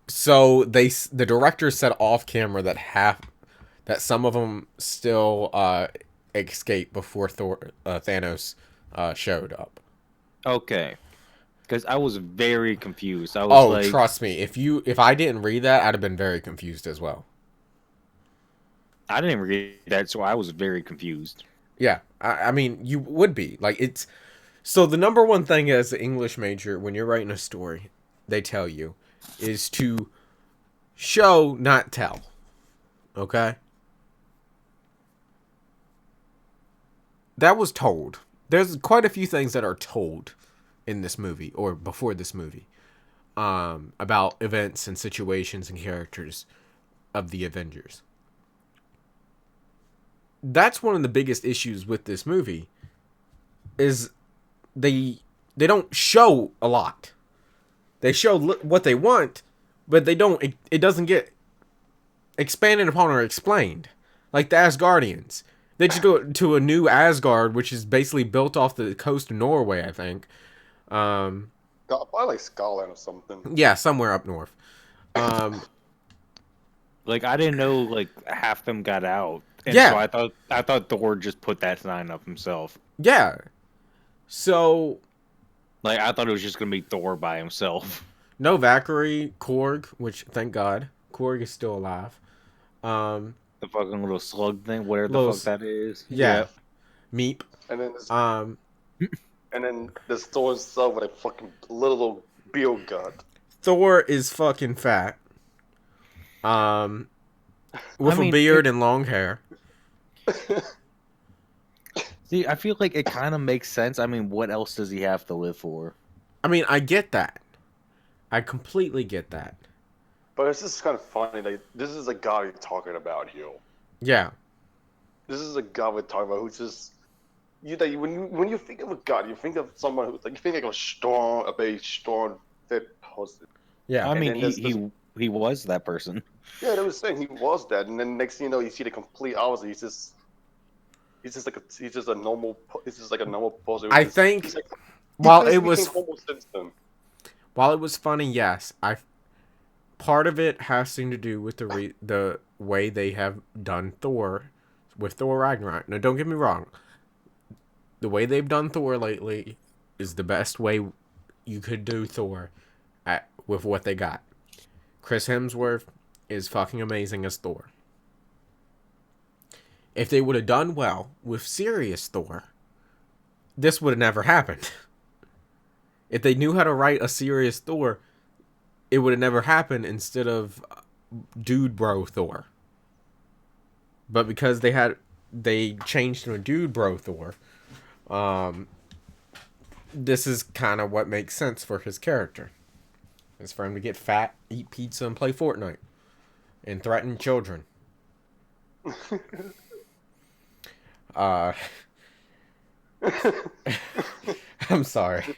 B: So the director said off camera that some of them still escaped before Thanos showed up.
C: Okay. Because I was very confused. I was like,
B: trust me, if I didn't read that, I'd have been very confused as well.
C: I didn't read that, so I was very confused.
B: Yeah, I mean, you would be. Like, it's... So the number one thing as an English major, when you're writing a story, they tell you, is to show, not tell. Okay? That was told. There's quite a few things that are told in this movie, or before this movie, about events and situations and characters of the Avengers. That's one of the biggest issues with this movie, is they don't show a lot. They show what they want, but they don't. It doesn't get expanded upon or explained. Like the Asgardians, they just go to a new Asgard, which is basically built off the coast of Norway, I think.
A: Probably like Scotland or something.
B: Yeah, somewhere up north.
C: Like, I didn't know, like, half them got out. And
B: Yeah.
C: so I thought Thor just put that sign up himself.
B: Yeah. So
C: Like, I thought it was just going to be Thor by himself.
B: no Valkyrie, Korg, which thank God Korg is still alive.
C: The fucking little slug thing, whatever
B: Little
C: the fuck that is.
B: Yeah. Meep.
A: And then there's Thor himself with a fucking little beer gut.
B: Thor is fucking fat. With
C: I mean,
B: a beard and long hair.
C: See, I feel like it kind of makes sense. I mean, what else does he have to live for?
B: I mean, I get that. I completely get that.
A: But it's just kind of funny. Like, this is a guy we're talking about here.
B: Yeah.
A: This is a guy we're talking about who's just when you think of a god, you think of someone who's like you think like a very strong, fit person.
B: Yeah.
C: I
A: And
C: mean,
A: then there's this
C: he was that person.
A: yeah, they was saying he was that, and then next thing you know, you see the complete opposite. He's just a normal. He's just like a normal person.
B: I think
A: He's like he
B: while it
A: basically became
B: was
A: Homo Simpson.
B: funny, yes, I part of it has to do with the way they have done Thor with Thor Ragnarok. Now, don't get me wrong. The way they've done Thor lately is the best way you could do Thor with what they got. Chris Hemsworth is fucking amazing as Thor. If they would have done well with serious Thor, this would have never happened. If they knew how to write a serious Thor, it would have never happened instead of dude bro Thor. But because they changed to a dude bro Thor, this is kind of what makes sense for his character. It's for him to get fat, eat pizza, and play Fortnite, and threaten children. Uh, I'm sorry.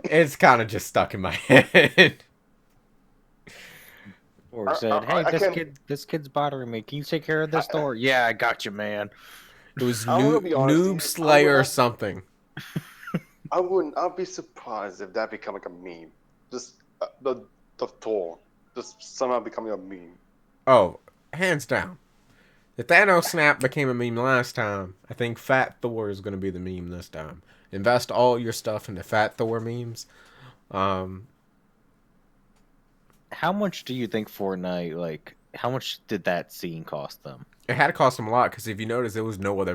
B: It's kind of just stuck in my head.
C: Or said, "Hey,
A: I can't.
C: this kid's bothering me. Can you take care of this door?" Yeah, I got you, man.
B: It was
A: I'm gonna be honest.
B: Noob Slayer or something.
A: I'd be surprised if that become like a meme. Just the Thor, just somehow becoming a meme.
B: Oh, hands down. The Thanos snap became a meme last time. I think Fat Thor is going to be the meme this time. Invest all your stuff into Fat Thor memes.
C: How much do you think Fortnite, like, how much did that scene cost them?
B: It had to cost them a lot because if you notice, there was no other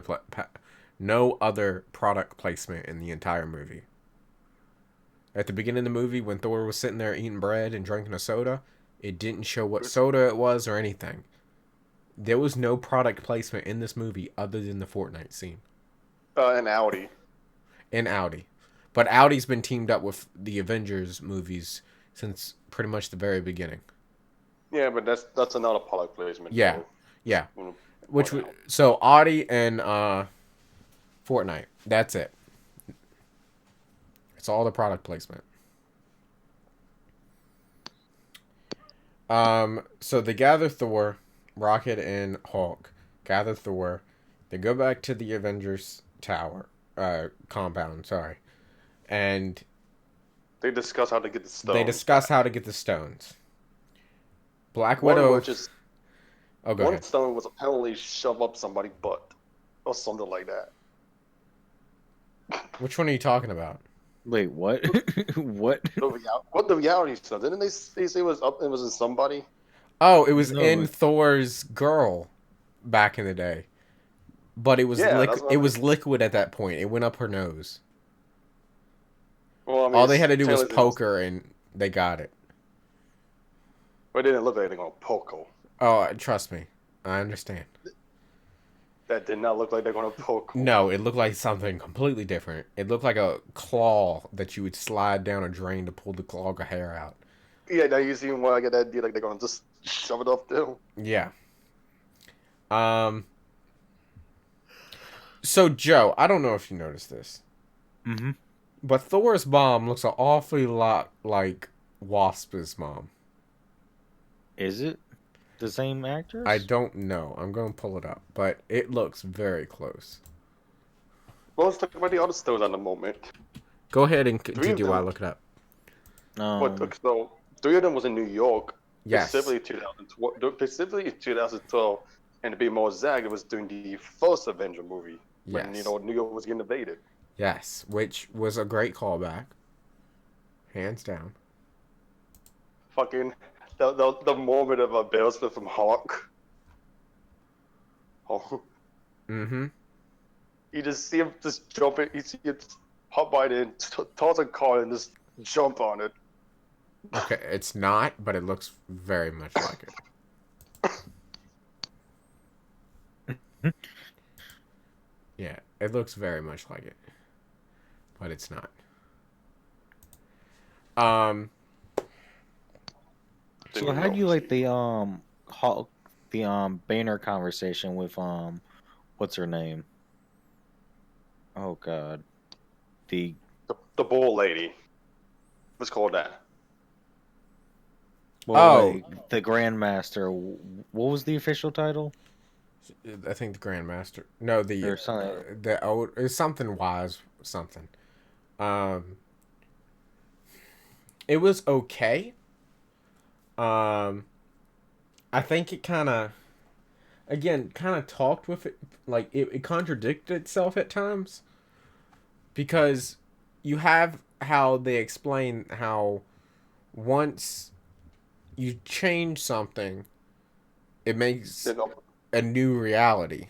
B: product placement in the entire movie. At the beginning of the movie, when Thor was sitting there eating bread and drinking a soda, it didn't show what soda it was or anything. There was no product placement in this movie other than the Fortnite scene.
A: And Audi.
B: And Audi. But Audi's been teamed up with the Avengers movies since pretty much the very beginning.
A: Yeah, but that's another product placement.
B: Yeah.
A: Though.
B: Yeah. So Audi and Fortnite. That's it. It's all the product placement. So they gather Thor, Rocket, and Hulk. Gather Thor. They go back to the Avengers Tower, compound. Sorry, and
A: they discuss how to get the stones.
B: They discuss how to get the stones. Black
A: One
B: Widow.
A: which is one stone was apparently shove up somebody's butt or something like that.
B: Which one are you talking about?
C: Wait, what? What?
A: What the reality stuff? Didn't they say it was up? It was in somebody.
B: Oh, it was in Thor's girl back in the day, but it was it was liquid at that point. It went up her nose.
A: Well, I mean,
B: all they had to do was poke her, and they got it.
A: But it didn't look like anything on Poco.
B: Oh, trust me, I understand.
A: That did not look like they're going to poke.
B: No, it looked like something completely different. It looked like a claw that you would slide down a drain to pull the clog of hair out.
A: Yeah, now you see why I get that idea, like they're going to just shove it up too.
B: Yeah. So, Joe, I don't know if you noticed this.
C: Mm-hmm.
B: But Thor's mom looks an awfully lot like Wasp's mom.
C: Is it the same actress?
B: I don't know. I'm going to pull it up. But it looks very close.
A: Well, let's talk about the other stones at the moment.
B: Go ahead and continue while I look it up.
A: So, 3 of them was in New York.
B: Yes.
A: Specifically in 2012. And to be more exact, it was during the first Avenger movie. When,
B: Yes.
A: New York was getting invaded.
B: Yes, which was a great callback. Hands down.
A: Fucking the moment of a embarrassment from Hawk. Oh.
B: Mm-hmm.
A: You just see him just jumping. You see him hop right in, toss a car, and just jump on it.
B: Okay, it's not, but it looks very much like it. Yeah, it looks very much like it, but it's not. Um,
C: So how do you like the Hulk, the Banner conversation with what's her name? Oh God, the
A: The bull lady. Let's call it that.
C: well,
B: oh,
C: like the Grandmaster. What was the official title
B: I think the Grandmaster. No,
C: or something?
B: the old it's something wise something. Um, it was okay. Um, I think it kind of kind of talked with it like it contradicted itself at times because you have how they explain how once you change something, it makes
A: You know,
B: a new reality.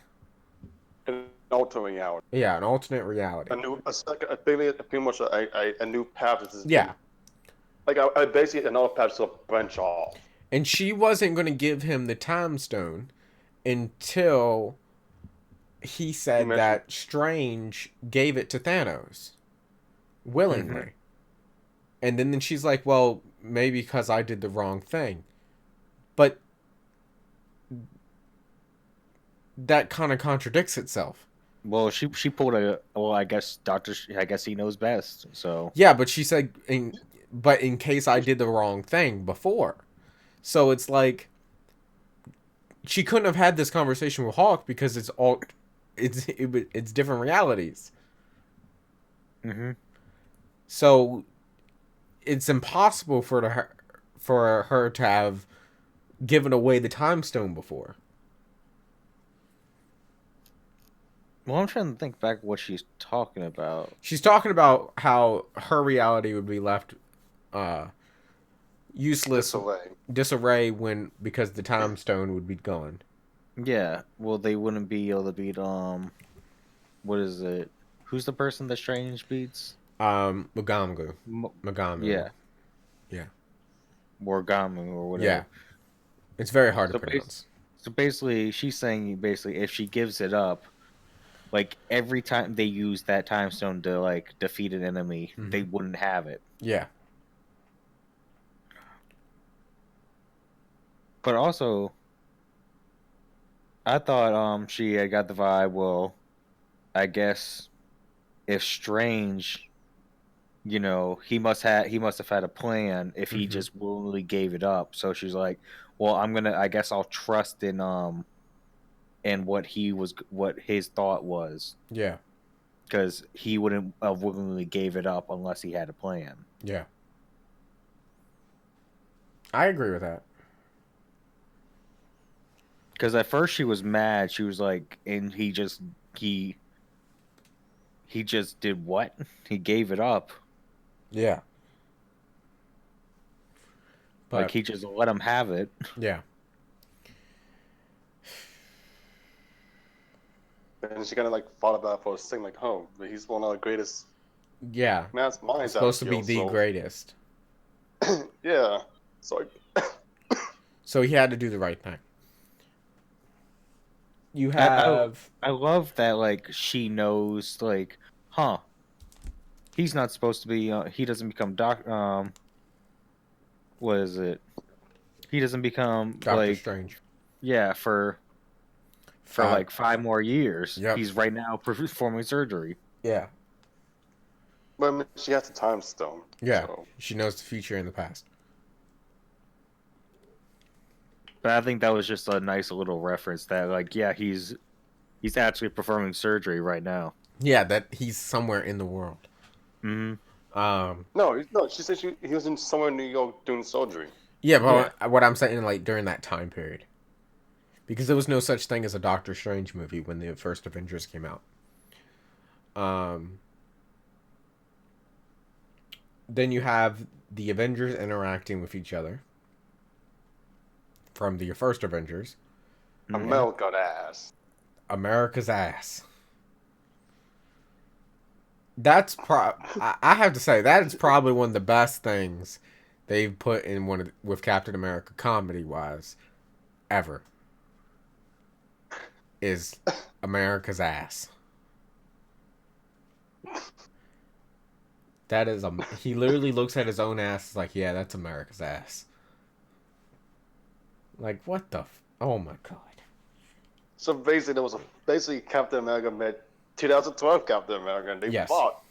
A: an alternate reality.
B: Yeah, an alternate reality.
A: Pretty much a new path that has been
B: Yeah.
A: like basically another path to branch off.
B: And she wasn't going to give him the time stone until he
A: You
B: said
A: mentioned.
B: that Strange gave it to Thanos
C: Hmm.
B: willingly. And then she's like, well, maybe because I did the wrong thing. But that kind of contradicts itself.
C: Well, she pulled a well. I guess Doctor. I guess he knows best. So
B: Yeah, but she said, but in case I did the wrong thing before. So it's like, she couldn't have had this conversation with Hawk because it's different realities.
C: hmm
B: So it's impossible for her to have given away the time stone before.
C: well, I'm trying to think back what she's talking about.
B: She's talking about how her reality would be left uh, useless,
A: Disarray.
B: disarray when because the time stone would be gone.
C: Yeah, well, they wouldn't be able to beat what is it? Who's the person that Strange beats?
B: Magamu,
C: Mo-
B: Magamu,
C: yeah,
B: yeah,
C: Morgamu or
B: yeah.
C: whatever.
B: It's very hard to
C: So
B: pronounce.
C: so basically, she's saying basically if she gives it up, like every time they use that time stone to like defeat an enemy, they
B: Hmm.
C: wouldn't have it.
B: Yeah,
C: But also, I thought she had got the vibe. Well, I guess if Strange, he must have had a plan if he
B: hmm,
C: just willingly gave it up. So she's like, well, I guess I'll trust in what his thought was
B: yeah,
C: because he wouldn't have willingly gave it up unless he had a plan.
B: yeah. I agree with that.
C: Because at first she was mad. She was like, and he just did what? He gave it up.
B: Yeah,
C: Like
B: but
C: he just let him have it.
B: yeah,
A: And she kind of like thought about it for a second, like, oh, but he's one of the greatest
B: yeah. It's
A: minds I
B: supposed to be
A: feel.
B: the
A: So
B: greatest,
A: yeah, so
B: so he had to do the right thing. You
C: I, I
B: have
C: I love that like she knows like, huh? He's not supposed to be. He doesn't become what is it? He doesn't become
B: Doctor
C: like
B: Strange.
C: yeah for
B: Five.
C: like 5 more years.
B: Yep.
C: He's right now performing surgery.
B: Yeah.
A: but I mean, she has the time stone.
B: Yeah.
A: So
B: She knows the future and the past.
C: But I think that was just a nice little reference that like yeah he's actually performing surgery right now.
B: Yeah, that he's somewhere in the world.
C: Hmm.
B: Um.
A: no, she said he was in somewhere in New York doing surgery.
B: Yeah,
C: Yeah.
B: but what I'm saying, like during that time period, because there was no such thing as a Doctor Strange movie when the first Avengers came out. Um. Then you have the Avengers interacting with each other from the first Avengers.
C: Hmm.
A: America ass.
B: America's ass. I have to say that is probably one of the best things they've put in with Captain America comedy wise ever is America's ass. That is he literally looks at his own ass like, yeah, that's America's ass. Like, what the? Oh my god.
A: So basically, there was basically Captain America met 2012 Captain America, and they
B: Yes.
A: fought.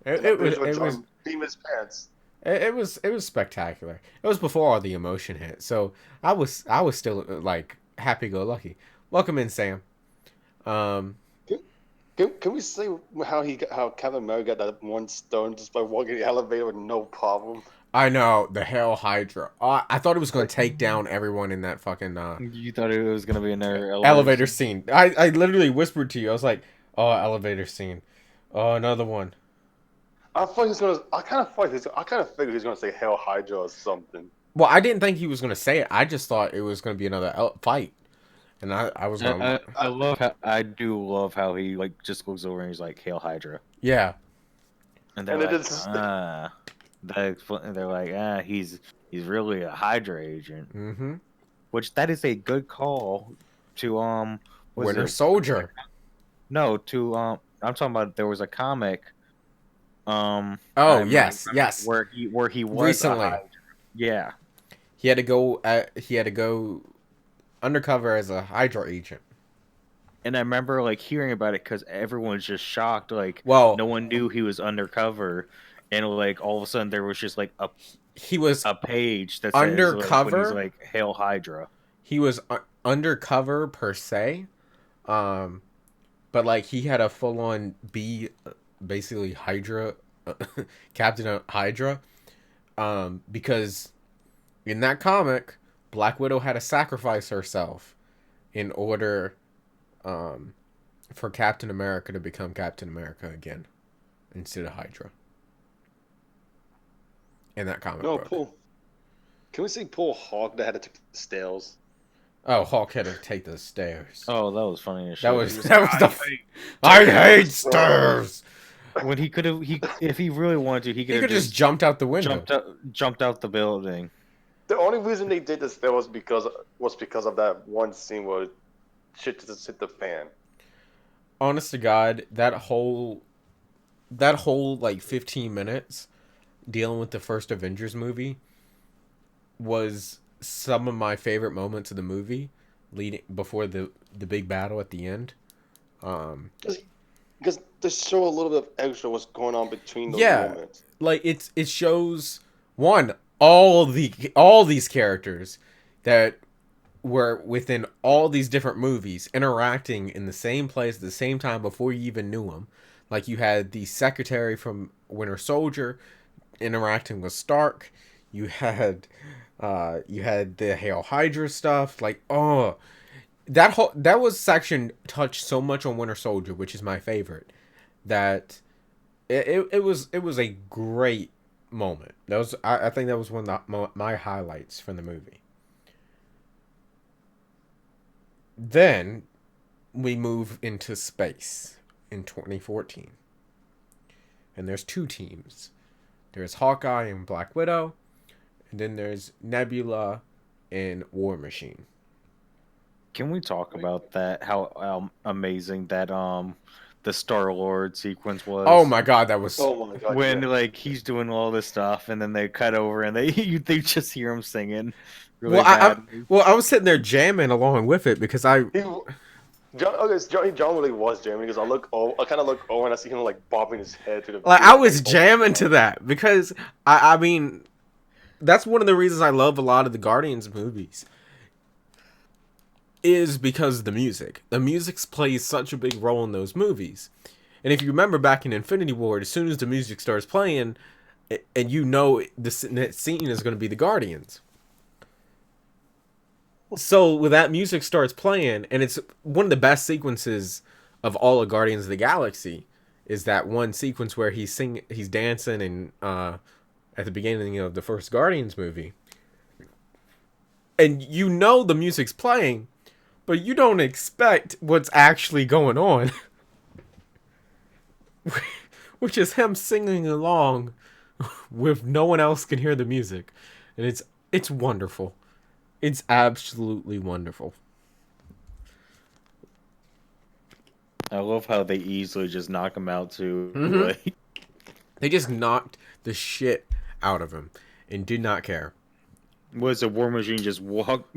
B: It,
A: And I'm
B: it
A: pretty
B: was
A: sure
B: it was
A: John peed his pants.
B: it was spectacular. It was before all the emotion hit, so I was still like happy go lucky. Welcome in, Sam. Um,
A: Can we say how Captain America got that one stone just by walking the elevator with no problem?
B: I know the Hell Hydra. I thought it was going to take down everyone in that fucking
C: You thought it was gonna be another
B: elevator scene. I literally whispered to you. I was like, "Oh, elevator scene. Oh, another one."
A: I thought he was gonna. I kind of figured he was gonna say Hell Hydra or something.
B: Well, I didn't think he was going to say it. I just thought it was going to be another fight, and I was going.
C: I love how I do love how he like just looks over and he's like Hail Hydra,
B: Yeah.
C: and they're
A: And it
C: like
A: is.
C: they're like he's really a Hydra agent,
B: Mm-hmm.
C: which that is a good call to was
B: Winter
C: it
B: Soldier.
C: no to I'm talking about there was a comic
B: Oh yes, yes.
C: where he was
B: Recently,
C: a Hydra. Yeah.
B: he had to go. He had to go undercover as a Hydra agent.
C: And I remember like hearing about it because everyone was just shocked. Like
B: Well,
C: no one knew he was undercover, and like all of a sudden there was just like
B: he was
C: a page that says like when he's
B: undercover.
C: like Hail Hydra.
B: He was undercover per se, um, but like he had a full on be basically Hydra, Captain of Hydra, because in that comic, Black Widow had to sacrifice herself in order for Captain America to become Captain America again instead of Hydra. In that comic
A: No,
B: book.
A: Paul. Can we see Paul Hawk that had to take the stairs?
B: Oh, Hulk had to take the stairs.
C: Oh, that was funny as shit.
B: That was
C: He
B: the. I hate stairs.
C: when he could have if he really wanted to he
B: He
C: could
B: could
C: have
B: just jumped out the window.
C: jumped out the building.
A: The only reason they did this there was because of that one scene where shit just hit the fan.
B: Honest to God, that whole like 15 minutes dealing with the first Avengers movie was some of my favorite moments of the movie, leading before the big battle at the end.
A: Because they show a little bit of extra what's going on between those
B: Yeah,
A: moments.
B: like it shows one all these characters that were within all these different movies interacting in the same place at the same time before you even knew them. Like you had the secretary from Winter Soldier interacting with Stark. You had the Hail Hydra stuff. Like, oh, that was section touched so much on Winter Soldier, which is my favorite. That it was a great moment. That was I think that was one of my highlights from the movie. Then we move into space in 2014. And there's two teams. There's Hawkeye and Black Widow, and then there's Nebula and War Machine.
C: Can we talk about that? How amazing that the Star Lord sequence was.
B: Oh my god, that was
A: Oh my god!
C: When
A: yeah.
C: like he's doing all this stuff, and then they cut over, and they just hear him singing. Really
B: well.
C: bad.
B: I was sitting there jamming along with it because
A: John really was jamming because I kind of look over and I see him like bobbing his head to the.
B: like I was jamming to that because I mean that's one of the reasons I love a lot of the Guardians movies is because of the music. The music plays such a big role in those movies. And if you remember back in Infinity War, as soon as the music starts playing, and you know the scene is going to be the Guardians. So when that music starts playing, and it's one of the best sequences of all of Guardians of the Galaxy, is that one sequence where he's dancing, and at the beginning of the first Guardians movie, and you know the music's playing, but you don't expect what's actually going on, which is him singing along with no one else can hear the music, and it's wonderful. It's absolutely wonderful.
C: I love how they easily just knock him out too.
B: Mhm.
C: Like,
B: They just knocked the shit out of him and did not care.
C: Was the War Machine just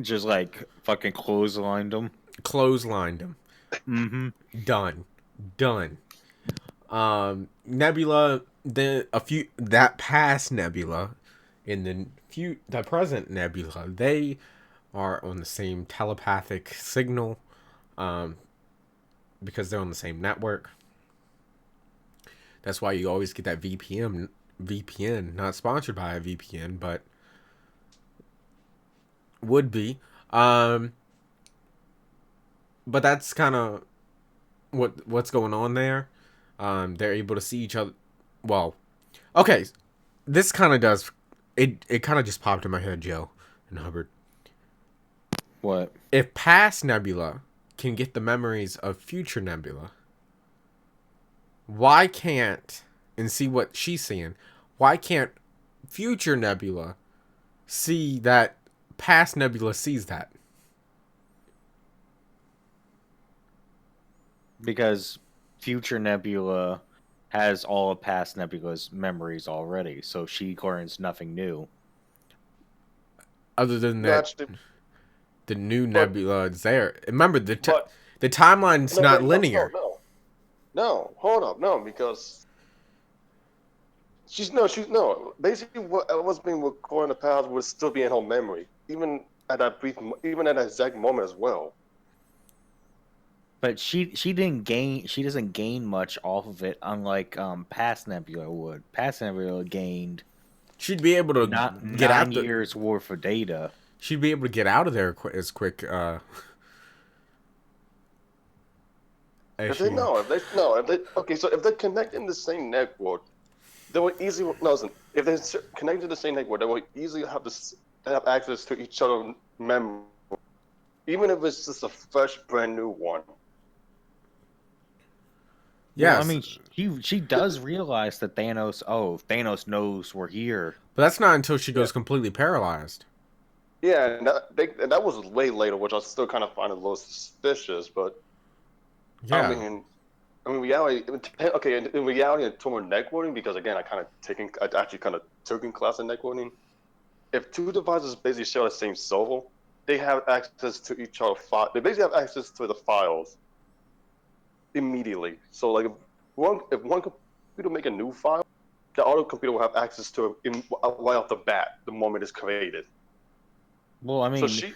C: just like fucking clotheslined him?
B: Clotheslined him.
C: Mm-hmm.
B: Done. Nebula, that past Nebula, in the present Nebula, they are on the same telepathic signal, because they're on the same network. That's why you always get that VPN, not sponsored by a VPN, but would be. But that's kind of what's going on there. They're able to see each other. Well, okay, this kind of does it. It kind of just popped in my head, Joe and Hubbard.
C: What?
B: If past Nebula can get the memories of future Nebula, why can't, and see what she's seeing, why can't future Nebula see that past Nebula sees that?
C: Because future Nebula has all of past Nebula's memories already, so she learns nothing new.
B: Other than
A: No,
B: that,
A: actually,
B: the new
A: but
B: Nebula is there. Remember, the
A: but
B: timeline's
A: no,
B: not
A: wait, no,
B: linear.
A: hold up, no, because she's no. Basically, what was being recorded in the past would still be in her memory, even at even at that exact moment as well.
C: But she doesn't gain much off of it, unlike past Nebula would. Past Nebula gained
B: She'd be able to
C: not
B: get out
C: 9 years worth of data.
B: She'd be able to get out of there as quick as
A: If they
B: she.
A: know, if they no, if they okay, so if they connect in the same network, they will easily no. Listen, if they connect to the same network, they will easily have access to each other's memory, even if it's just a fresh, brand new one.
C: Well, I
B: Yes,
C: mean, she does realize that Thanos. Oh, Thanos knows we're here.
B: but that's not until she
A: Yeah,
B: goes completely paralyzed.
A: yeah, and that was way later, which I still kind of find a little suspicious. But I
B: Yeah,
A: mean, reality, okay, in reality, in terms of networking, because again, I actually kind of took in class in networking. If two devices basically share the same server, they have access to each other. They basically have access to the files immediately. So like, if one computer make a new file, the other computer will have access to it right off the bat the moment it's created.
C: Well, I
A: So
C: mean,
A: she,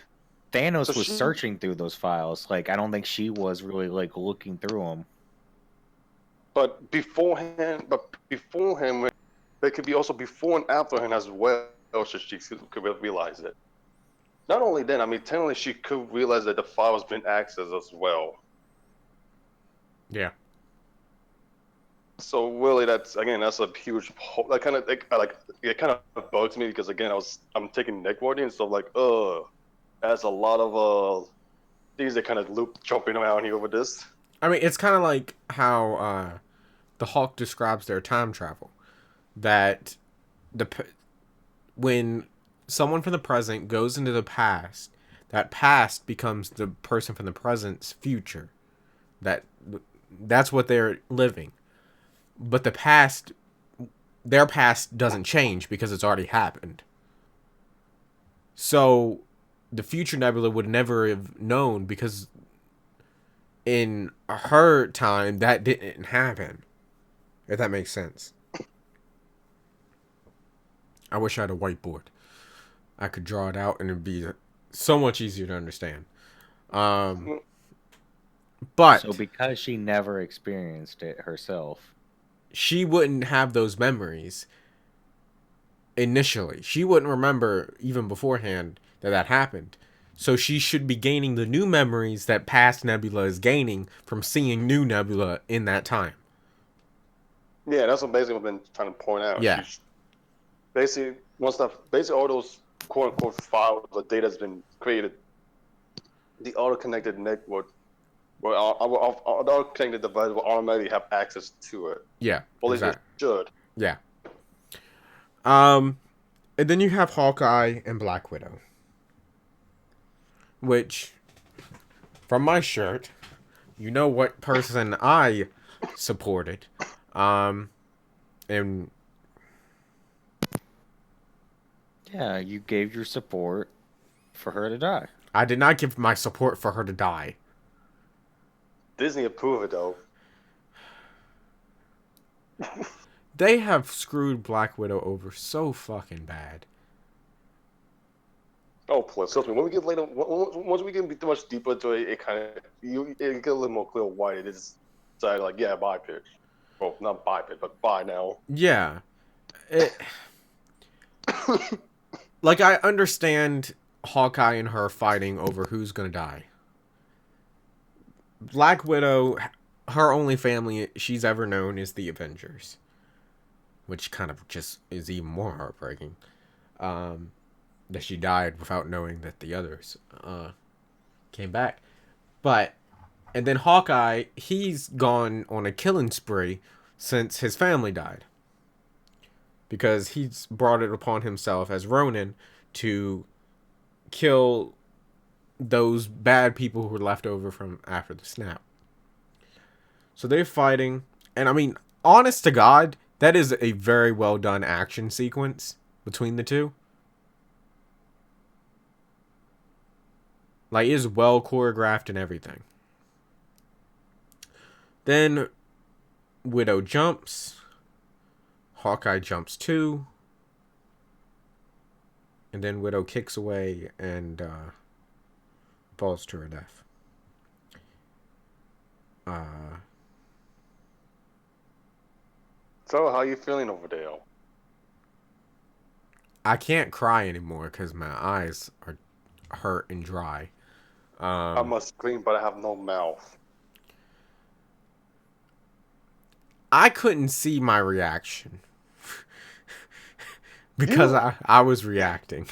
A: so
C: Thanos was
A: she,
C: searching through those files. Like, I don't think she was really like looking through them.
A: but beforehand, it could be also before and after him as well. So she could realize it. Not only then, I mean, technically she could realize that the file has been accessed as well.
B: yeah.
A: So really, that's a huge that kind of like it kind of bugs me because again I'm taking networking and so like that's a lot of things that kind of loop jumping around here with this.
B: I mean, it's kind of like how the Hulk describes their time travel. That when someone from the present goes into the past, that past becomes the person from the present's future. That that's what they're living. But their past doesn't change because it's already happened. So the future Nebula would never have known because in her time that didn't happen. If that makes sense. I wish I had a whiteboard. I could draw it out and it'd be so much easier to understand. Um,
C: So
B: but
C: because she never experienced it herself.
B: she wouldn't have those memories initially. She wouldn't remember even beforehand that happened. So she should be gaining the new memories that past Nebula is gaining from seeing new Nebula in that time.
A: Yeah, that's what basically I've been trying to point out.
B: Yeah.
A: She's basically all those quote unquote files or data has been created. The auto connected network, well, our auto connected device will automatically have access to it.
B: Yeah.
A: Well, at least
B: Exactly.
A: it should.
B: Yeah. Um, and then you have Hawkeye and Black Widow, which, from my shirt, you know what person I supported. And
C: Yeah, you gave your support for her to die.
B: I did not give my support for her to die.
A: Disney approved it though.
B: They have screwed Black Widow over so fucking bad.
A: Oh, plus, trust me. When we get later, once we get too much deeper into it, it get a little more clear why it is. Decided like, yeah, buy pitch. Well, not buy pitch, but buy now.
B: Yeah. It, like, I understand Hawkeye and her fighting over who's gonna die. Black Widow, her only family she's ever known is the Avengers, which kind of just is even more heartbreaking. That she died without knowing that the others came back. But, and then Hawkeye, he's gone on a killing spree since his family died. Because he's brought it upon himself as Ronin to kill those bad people who were left over from after the snap. So they're fighting, and I mean, honest to God, that is a very well done action sequence between the two. Like, it is well choreographed and everything. Then Widow jumps. Hawkeye jumps too. And then Widow kicks away and falls to her death.
A: So, how you feeling over there?
B: I can't cry anymore because my eyes are hurt and dry.
A: I must scream, but I have no mouth.
B: I couldn't see my reaction because I was reacting.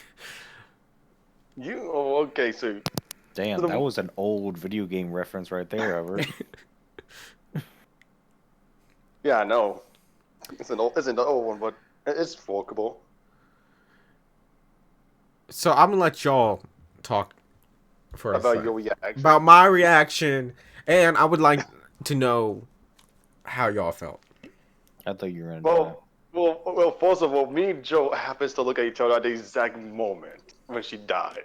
A: Okay, so
C: Damn, that was an old video game reference right there, Albert.
A: yeah, I know. It's an old one, but it's workable.
B: So I'm gonna let y'all talk for a
A: About
B: second
A: your reaction.
B: about my reaction, and I would like to know how y'all felt.
C: I thought you were gonna die.
A: Well, first of all, me and Joe happens to look at each other at the exact moment when she died.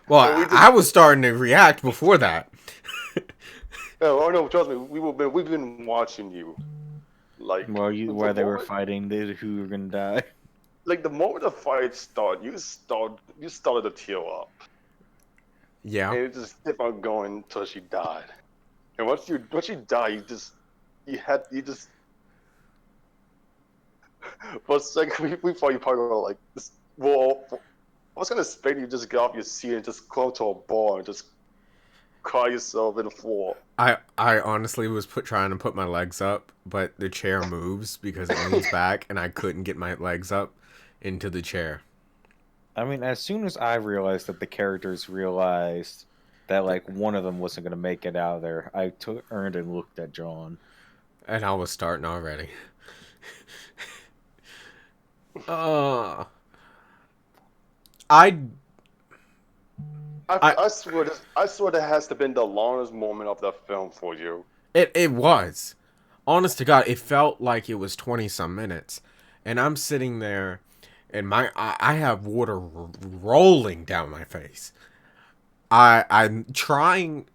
B: Well,
A: So we just,
B: I was starting to react before that.
A: oh no, trust me, we've been watching you. Like
C: While they were fighting, who were gonna die.
A: like the moment the fight started, you started to tear up.
B: Yeah.
A: And it just kept on going until she died. And once she died, you just for a second we thought you probably were like this. Well, I was gonna expect you to just get off your seat and just go to a bar and just cry yourself in the floor.
B: I honestly was trying to put my legs up, but the chair moves because it leans back, and I couldn't get my legs up into the chair.
C: I mean, as soon as I realized that the characters realized that like one of them wasn't gonna make it out of there, I turned and looked at John.
B: And I was starting already.
A: I swear that has to been the longest moment of the film for you.
B: It was. Honest to God, it felt like it was 20 some minutes. And I'm sitting there and I have water rolling down my face. I'm trying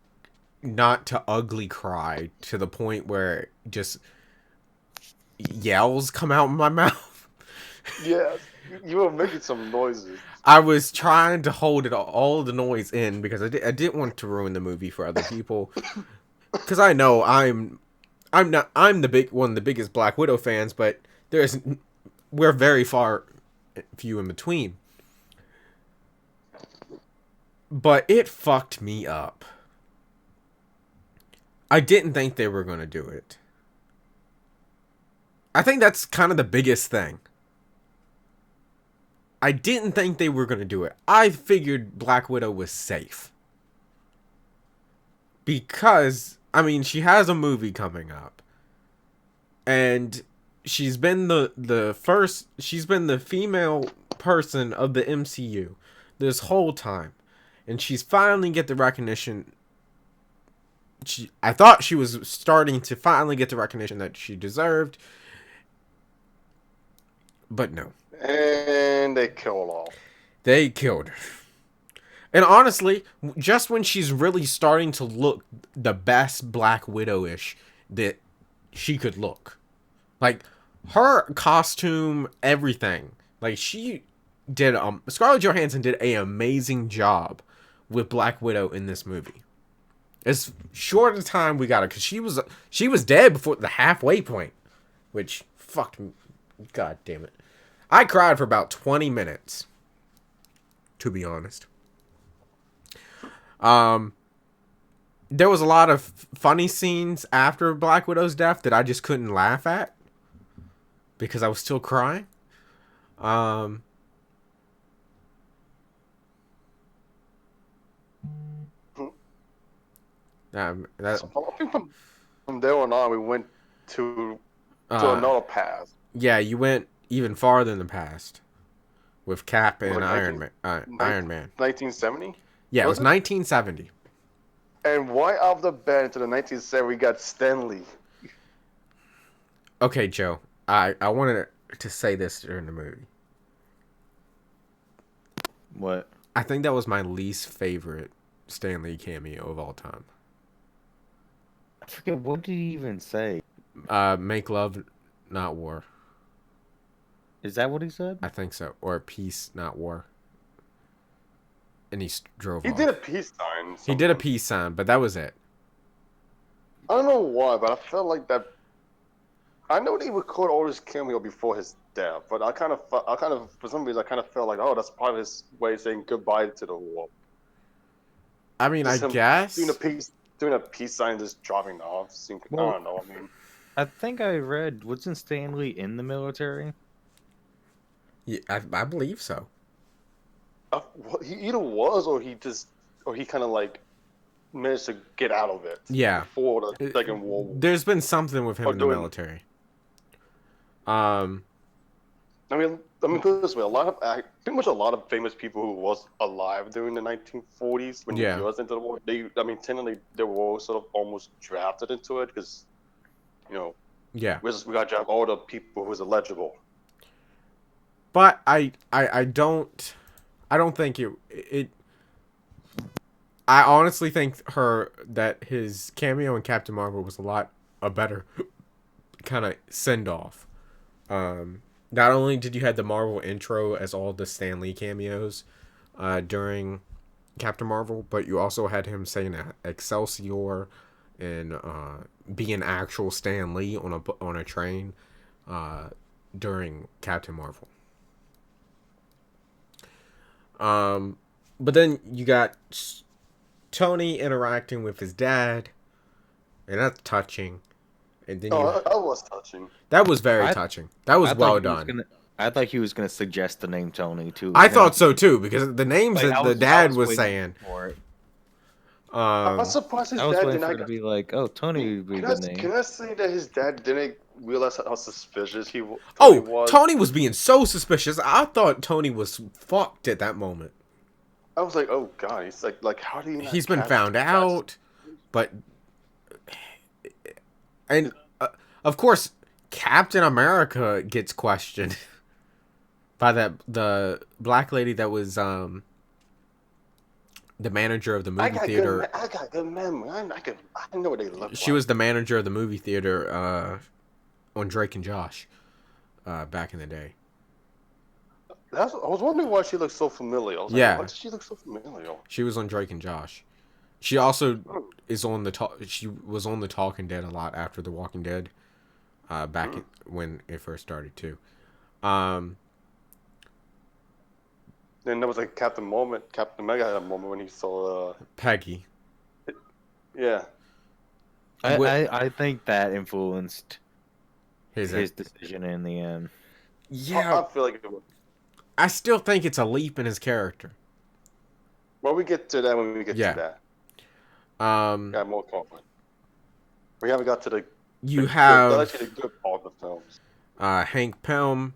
B: not to ugly cry to the point where just yells come out of my mouth.
A: Yes, you were making some noises.
B: I was trying to hold all the noise in because I didn't want to ruin the movie for other people. Because I know I'm the one of the biggest Black Widow fans, but we're very few in between. But it fucked me up. I didn't think they were going to do it. I think that's kind of the biggest thing. I didn't think they were going to do it. I figured Black Widow was safe. Because, I mean, she has a movie coming up. And she's been she's been the female person of the MCU this whole time. And she's finally get the recognition. I thought she was starting to finally get the recognition that she deserved. But no.
A: And they kill off.
B: They killed her. And honestly, just when she's really starting to look the best Black Widow-ish that she could look. Like, her costume, everything. Like, she did, Scarlett Johansson did an amazing job with Black Widow in this movie. As short a time we got her, because she was dead before the halfway point. Which, fucked me. God damn it. I cried for about 20 minutes. To be honest. There was a lot of funny scenes after Black Widow's death that I just couldn't laugh at because I was still crying. Um, that
A: So I think from there on, we went to another path.
B: Yeah, you went even farther in the past with Cap and
A: Like
B: Iron Man.
A: 1970?
B: Yeah, it was
A: Was it?
B: 1970.
A: And right off the bat into the 1970s, we got Stanley.
B: Okay, Joe. I wanted to say this during the movie.
C: What?
B: I think that was my least favorite Stan Lee cameo of all time.
C: I forget, what did he even say?
B: Make love, not war.
C: Is that what he said?
B: I think so. Or peace, not war. And he drove
A: He
B: off.
A: did a peace sign.
B: He did a peace sign, but that was it.
A: I don't know why, but I felt like that. I know they recorded all his cameo before his death, but I kind of, for some reason, I kind of felt like, oh, that's part of his way of saying goodbye to the war.
B: I mean,
A: Just
B: I
A: him
B: guess.
A: doing a peace sign, just driving off. I don't know. I mean,
C: I think I read, wasn't Stanley in the military?
B: Yeah, I believe so.
A: He either was, or he kind of like managed to get out of it.
B: Yeah.
A: Before the Second World War.
B: There's been something with him in the military.
A: I mean, put it this way: pretty much a lot of famous people who was alive during the 1940s when the U.S. entered the war. Technically, they were all sort of almost drafted into it because, we got to draft all the people who's eligible.
B: But I don't think it. I honestly think that his cameo in Captain Marvel was a better kind of send off. Not only did you have the Marvel intro as all the Stan Lee cameos during Captain Marvel, but you also had him saying Excelsior and be an actual Stan Lee on a train during Captain Marvel. But then you got Tony interacting with his dad, and that's touching. And then
A: that was touching.
B: That was very touching. That was well done.
C: I thought he was gonna suggest the name Tony too.
B: I thought so too, because the names that the dad was saying.
C: For it.
A: I was surprised his dad did not
C: be like, "Oh, Tony would be a good name."
A: Can I say that his dad didn't realize how suspicious Tony was?
B: Tony was being so suspicious. I thought Tony was fucked at that moment.
A: I was like, "Oh God!" He's like, "How do you?"
B: He's been found out, but of course, Captain America gets questioned by the black lady that was the manager of the movie theater.
A: I got good memory. I know what they look like.
B: She was the manager of the movie theater on Drake and Josh back in the day.
A: I was wondering why she looked so familiar. I was like, why does she look so familiar?
B: She was on Drake and Josh. She also is on she was on the Talking Dead a lot after The Walking Dead, when it first started too.
A: Then there was like Captain Mega had a moment when he saw
B: Peggy.
A: Yeah.
C: I think that influenced
B: his
C: decision in the end.
B: Yeah.
A: I feel like it would.
B: I still think it's a leap in his character.
A: Well, we get to that when we get to that. Got more confident. We haven't got to the.
B: You have
A: actually the good part of the films.
B: Hank Pym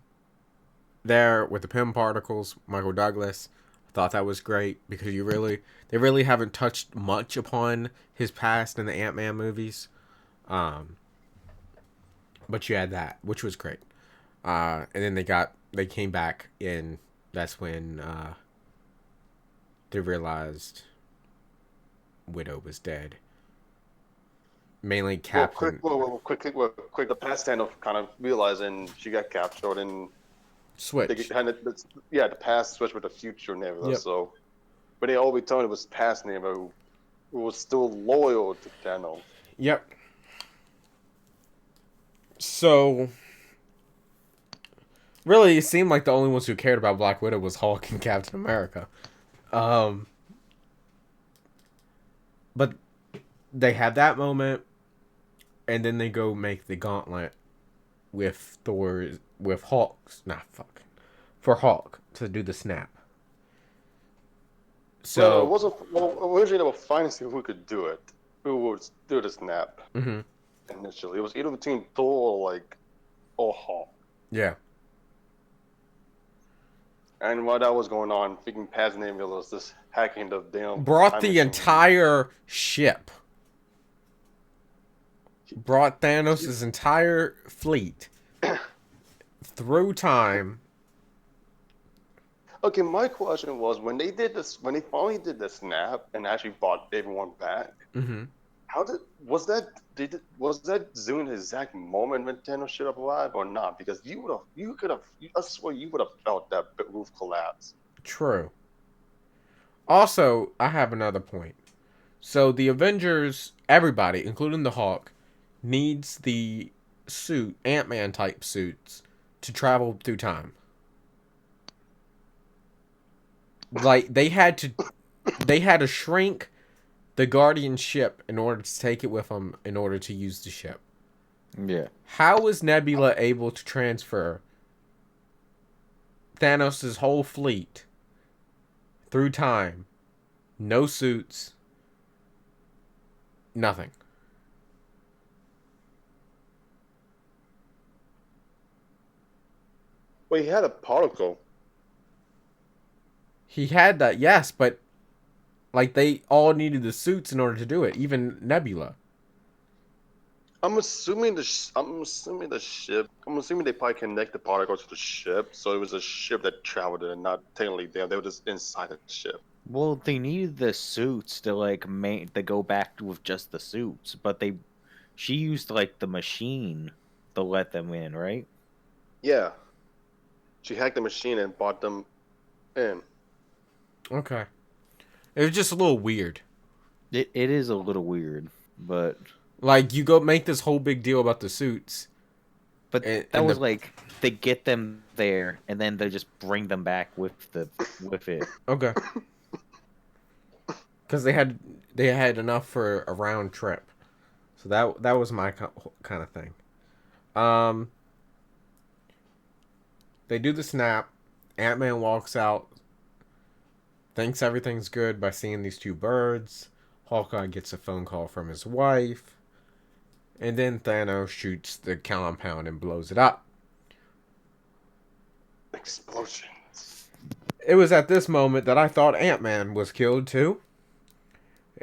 B: there with the Pym particles. Michael Douglas. I thought that was great because they really haven't touched much upon his past in the Ant-Man movies. But you had that, which was great. And then they got they came back, and that's when they realized Widow was dead. Mainly Captain
A: Quick. The past Thanos kind of realizing she got captured, and they
B: Switch.
A: kind of, yeah, the past switched with the future Nebula.
B: Yep.
A: So, but they all returned. It was past Nebula who was still loyal to Thanos.
B: Yep. So really, it seemed like the only ones who cared about Black Widow was Hulk and Captain America. Um, but they had that moment, and then they go make the gauntlet with Hulk's for Hulk to do the snap.
A: Well, it
B: So,
A: wasn't. Well, originally they were finding who could do it, who would do the snap.
B: mhm,
A: Initially, it was either between Thor or Hulk.
B: yeah,
A: And while that was going on, freaking past Nebula was just hacking the damn
B: brought
A: time
B: the
A: machine.
B: entire ship, brought Thanos' entire fleet through time.
A: Okay, my question was when they did this, when they finally did the snap and actually brought everyone back.
B: Mm-hmm.
A: How was that Zoom the exact moment when Thanos showed up alive or not? Because I swear you would have felt that roof collapse.
B: True. Also, I have another point. So the Avengers, everybody, including the Hawk, needs the Ant-Man type suits to travel through time. Like they had to shrink the Guardian ship in order to take it with them in order to use the ship.
C: Yeah.
B: How was Nebula able to transfer Thanos' whole fleet through time? No suits, nothing.
A: Well, he had a particle.
B: He had that, yes, but like they all needed the suits in order to do it, even Nebula.
A: I'm assuming I'm assuming the ship. I'm assuming they probably connect the particle to the ship, so it was a ship that traveled it, and not technically them. They were just inside the ship.
C: Well, they needed the suits to to go back with just the suits, but she used like the machine to let them in, right?
A: Yeah, she hacked the machine and brought them in.
B: Okay. It was just a little weird.
C: It is a little weird, but
B: Like you go make this whole big deal about the suits,
C: that
B: and
C: was
B: the
C: like they get them there and then they just bring them back with it.
B: okay, because they had enough for a round trip, so that was my kind of thing. Um, they do the snap. Ant-Man walks out, thinks everything's good by seeing these two birds. Hawkeye gets a phone call from his wife, and then Thanos shoots the compound and blows it up.
A: Explosions.
B: It was at this moment that I thought Ant-Man was killed too,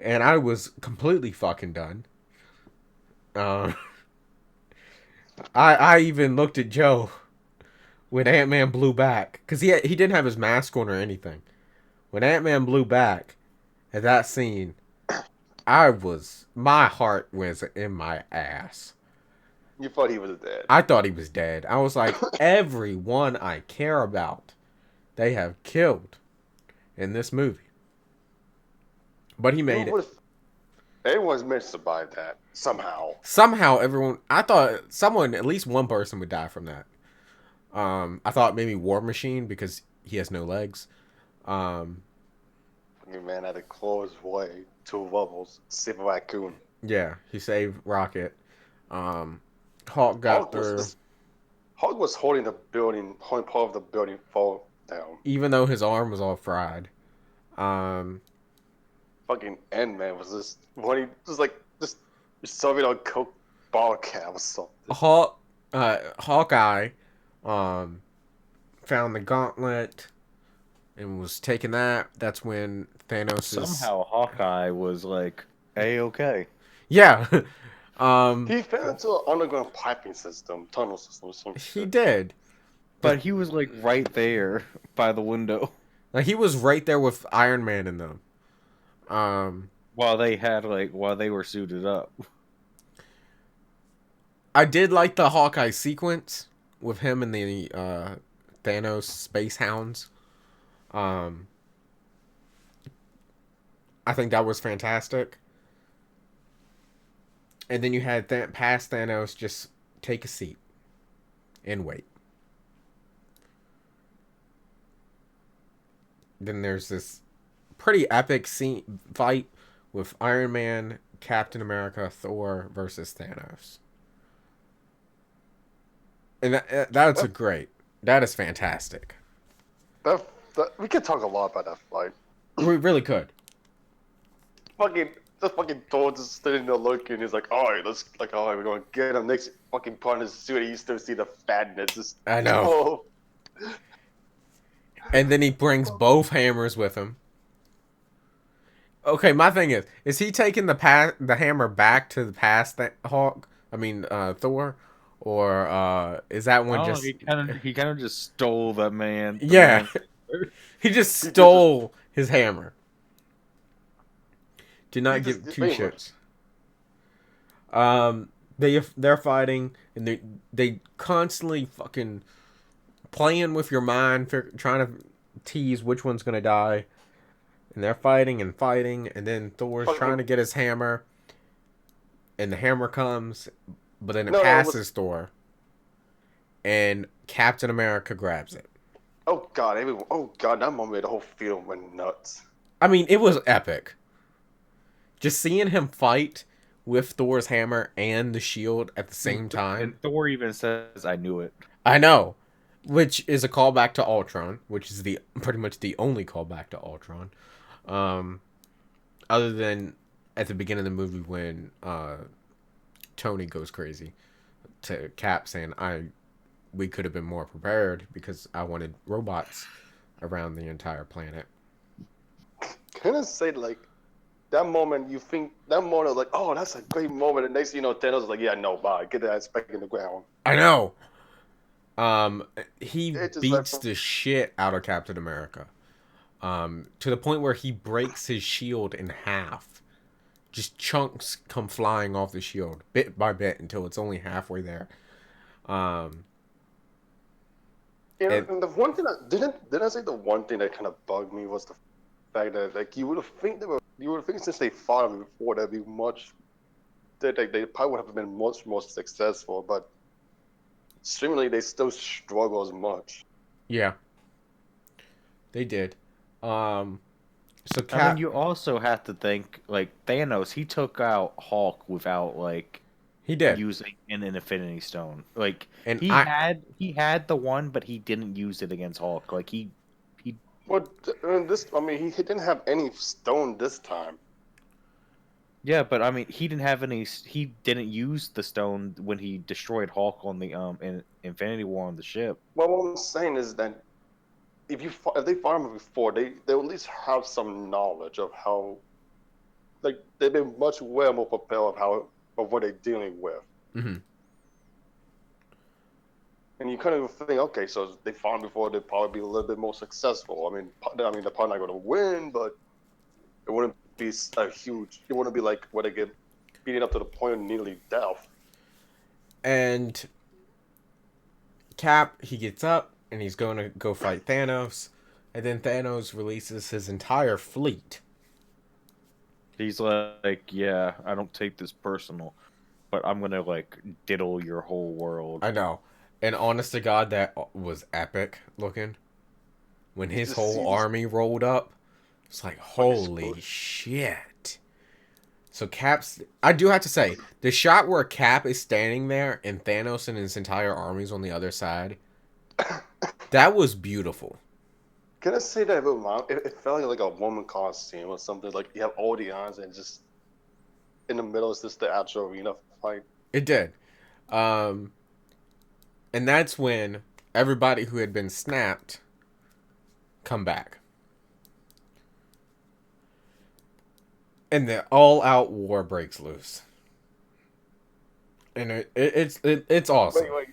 B: and I was completely fucking done. Uh, I even looked at Joe when Ant-Man blew back, because he didn't have his mask on or anything. When Ant-Man blew back at that scene, my heart was in my ass.
A: You thought he was dead.
B: I thought he was dead. I was like, everyone I care about, they have killed in this movie. But he made it.
A: Everyone's meant to survive that somehow.
B: Somehow, I thought at least one person would die from that. I thought maybe War Machine because he has no legs.
A: Your man had to claw his way to levels, save a raccoon.
B: Yeah, he saved Rocket. Hulk got through.
A: Hulk was holding part of the building fall down.
B: Even though his arm was all fried.
A: Fucking Ant-Man was just when he just serving on Coke ball cap or something.
B: Hawkeye, found the gauntlet and was taking that. That's when Thanos
C: Somehow Hawkeye was like, A-okay.
B: Yeah.
A: He fell into an underground piping system, tunnel system, or some
B: He
A: shit.
B: did.
C: But he was like right there by the window
B: Like he was right there with Iron Man in them. Um,
C: while they were suited up.
B: I did like the Hawkeye sequence with him and the Thanos space hounds. Um, I think that was fantastic. And then you had past Thanos just take a seat and wait. Then there's this pretty epic fight with Iron Man, Captain America, Thor versus Thanos. And that's a
A: That,
B: great. That is fantastic.
A: that we could talk a lot about that fight.
B: We really could.
A: Fucking, just fucking Thor just sitting there looking. He's like, all right, we're gonna get him. Next fucking part of his suit, you still see the fatness. Just,
B: I know.
A: oh.
B: And then he brings both hammers with him. Okay, my thing is he taking the hammer back to the past Thor, or is that one
C: Oh,
B: just?
C: he kind of just stole that man.
B: Yeah, he just
A: He did just,
B: stole his hammer. Did
A: he
B: not
A: just,
B: give two
A: pretty much.
B: shits. They're fighting and they constantly fucking playing with your mind, trying to tease which one's gonna die. And they're fighting and fighting, and then Thor's trying
A: Fucking,
B: to get his hammer, and the hammer comes, but then it
A: no, it was.
B: passes Thor, and Captain America grabs it.
A: Oh god, oh god, that moment the whole field went nuts.
B: I mean, it was epic. Just seeing him fight with Thor's hammer and the shield at the same time.
C: And Thor even says, "I knew it."
B: I know, which is a callback to Ultron, which is the pretty much the only callback to Ultron, um, other than at the beginning of the movie when Tony goes crazy to Cap saying, we could have been more prepared because I wanted robots around the entire planet."
A: Can I say like that moment? You think that moment like, oh, that's a great moment, and next thing you know, Thanos is like, yeah, no, bye, get that ass back in the ground.
B: I know. He
A: It just like,
B: beats the shit out of Captain America. To the point where he breaks his shield in half. Just chunks come flying off the shield bit by bit until it's only halfway there. Um,
A: you know,
B: and
A: and the one thing that didn't I say the one thing that kind of bugged me was the fact that like you would have think since they fought him before that'd be much that they probably would have been much more successful, but seemingly they still struggle as much.
B: yeah, they did. Um, so
C: I mean,
B: Cap,
C: you also have to think like Thanos. He took out Hulk without like
B: he did,
C: using an Infinity Stone. Like
B: and
C: he had the one, but he didn't use it against Hulk. Like he
A: But I mean, he didn't have any stone this time.
C: yeah, but I mean, he didn't have any. He didn't use the stone when he destroyed Hulk on the in Infinity War on the ship.
A: Well, what I'm saying is that if they fought him before, they at least have some knowledge of how, like they've been much well more prepared of what they're dealing with.
B: mm-hmm.
A: And you kind of think, okay, so they fought him before, they'd probably be a little bit more successful. They're probably not going to win, but it wouldn't be a huge. It wouldn't be like where they get beaten up to the point of nearly death.
B: And Cap, he gets up and he's going to go fight Thanos, and then Thanos releases his entire fleet.
C: He's like, yeah, I don't take this personal, but I'm gonna like diddle your whole world.
B: I know. And honest to God, that was epic looking. When his
A: Just
B: whole
A: see this
B: army rolled up, it's like, holy shit. So Cap's... I do have to say, the shot where Cap is standing there and Thanos and his entire army's on the other side, that was beautiful.
A: Can I say that it felt like a woman costume or something? Like you have all the arms and just in the middle is just the actual arena fight.
B: It did. Um, and that's when everybody who had been snapped come back. And the all-out war breaks loose. And it's awesome.
A: Wait.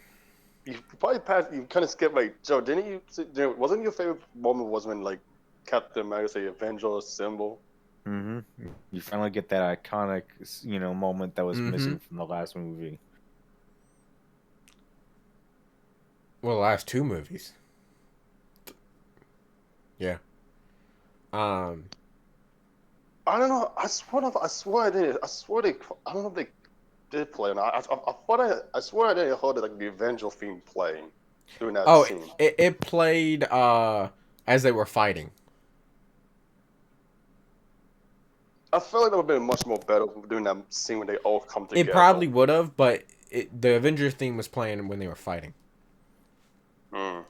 A: you probably passed. You kind of skipped like Joe. Didn't you? Wasn't your favorite moment was when like Captain America say Avengers symbol?
C: You finally get that iconic, moment that was
B: Mm-hmm.
C: missing from the last movie.
B: Well, the last two movies. Yeah. Um.
A: I don't know. I swear I did. I swear they. I don't know if they did play or not. I thought I swear I didn't heard like the Avenger theme playing during that
B: Oh,
A: scene.
B: it played as they were fighting.
A: I feel like that would have been much more better doing that scene when they all come
B: It
A: together.
B: probably would have, but the Avengers theme was playing when they were fighting.
A: Mm.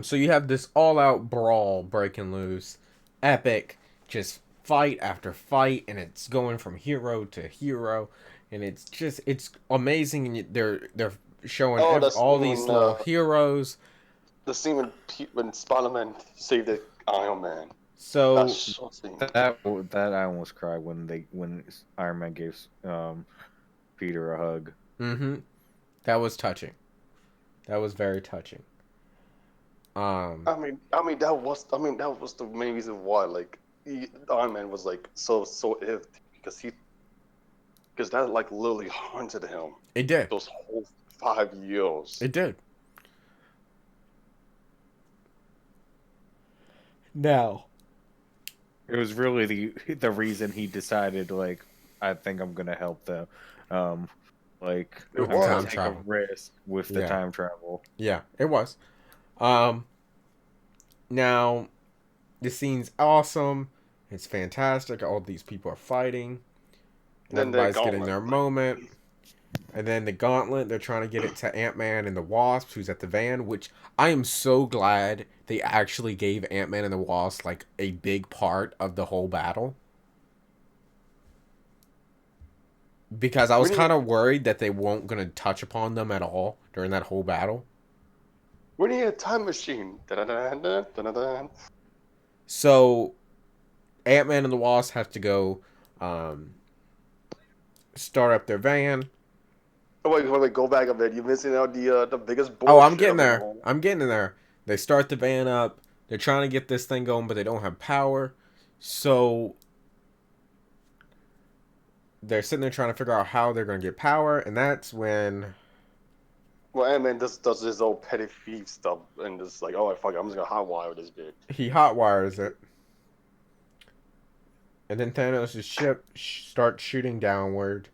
B: So you have this all-out brawl breaking loose, epic, just fight after fight, and it's going from hero to hero, and it's amazing. And they're showing
A: Oh,
B: all these little heroes.
A: the scene when Spider-Man saved the Iron Man. That's
B: So
A: so scene.
C: That I almost cried when Iron Man gave Peter a hug.
B: mm-hmm, that was touching. That was very touching.
A: That was the main reason why Iron Man was like so if because that like literally haunted him
B: It did.
A: those whole 5 years.
B: It did. Now,
C: It was really the reason he decided, like, I think I'm gonna help them. Like,
A: It
C: I'm gonna
B: time
A: was.
C: take a
B: travel.
C: risk with the
B: Yeah.
C: time travel.
B: Yeah, it was. Um, Now the scene's awesome. It's fantastic. All these people are fighting, and
A: Then the
B: everybody's getting
A: gauntlet.
B: their moment. And then the gauntlet, they're trying to get it to Ant-Man and the Wasp, who's at the van, which I am so glad they actually gave Ant-Man and the Wasp like a big part of the whole battle. Because I was
A: We
B: kind
A: need
B: of worried that they weren't going to touch upon them at all during that whole battle.
A: we need a time machine. Da-da-da-da, da-da-da.
B: So Ant-Man and the Wasp have to go um, start up their van.
A: Oh, wait, go back a bit. You're missing out the biggest
B: Oh, I'm
A: bullshit
B: getting
A: of it
B: there.
A: all.
B: I'm getting in there. They start the van up. They're trying to get this thing going, but they don't have power. So they're sitting there trying to figure out how they're going to get power, and that's when
A: Well, Ant-Man just does his old petty thief stuff and just like, oh, fuck it, I'm just gonna hotwire this bitch.
B: he hotwires it. And then Thanos' ship starts shooting downward.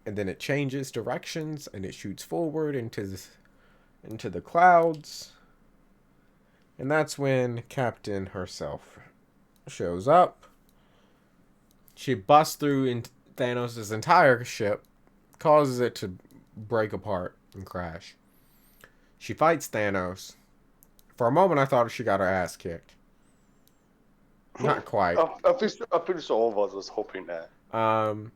B: And then it changes directions and it shoots forward into the clouds. And that's when Captain herself shows up. She busts through in Thanos' entire ship, causes it to break apart and crash. She fights Thanos. For a moment, I thought she got her ass kicked. Not quite.
A: I'm pretty sure all of us was hoping that.
B: Um,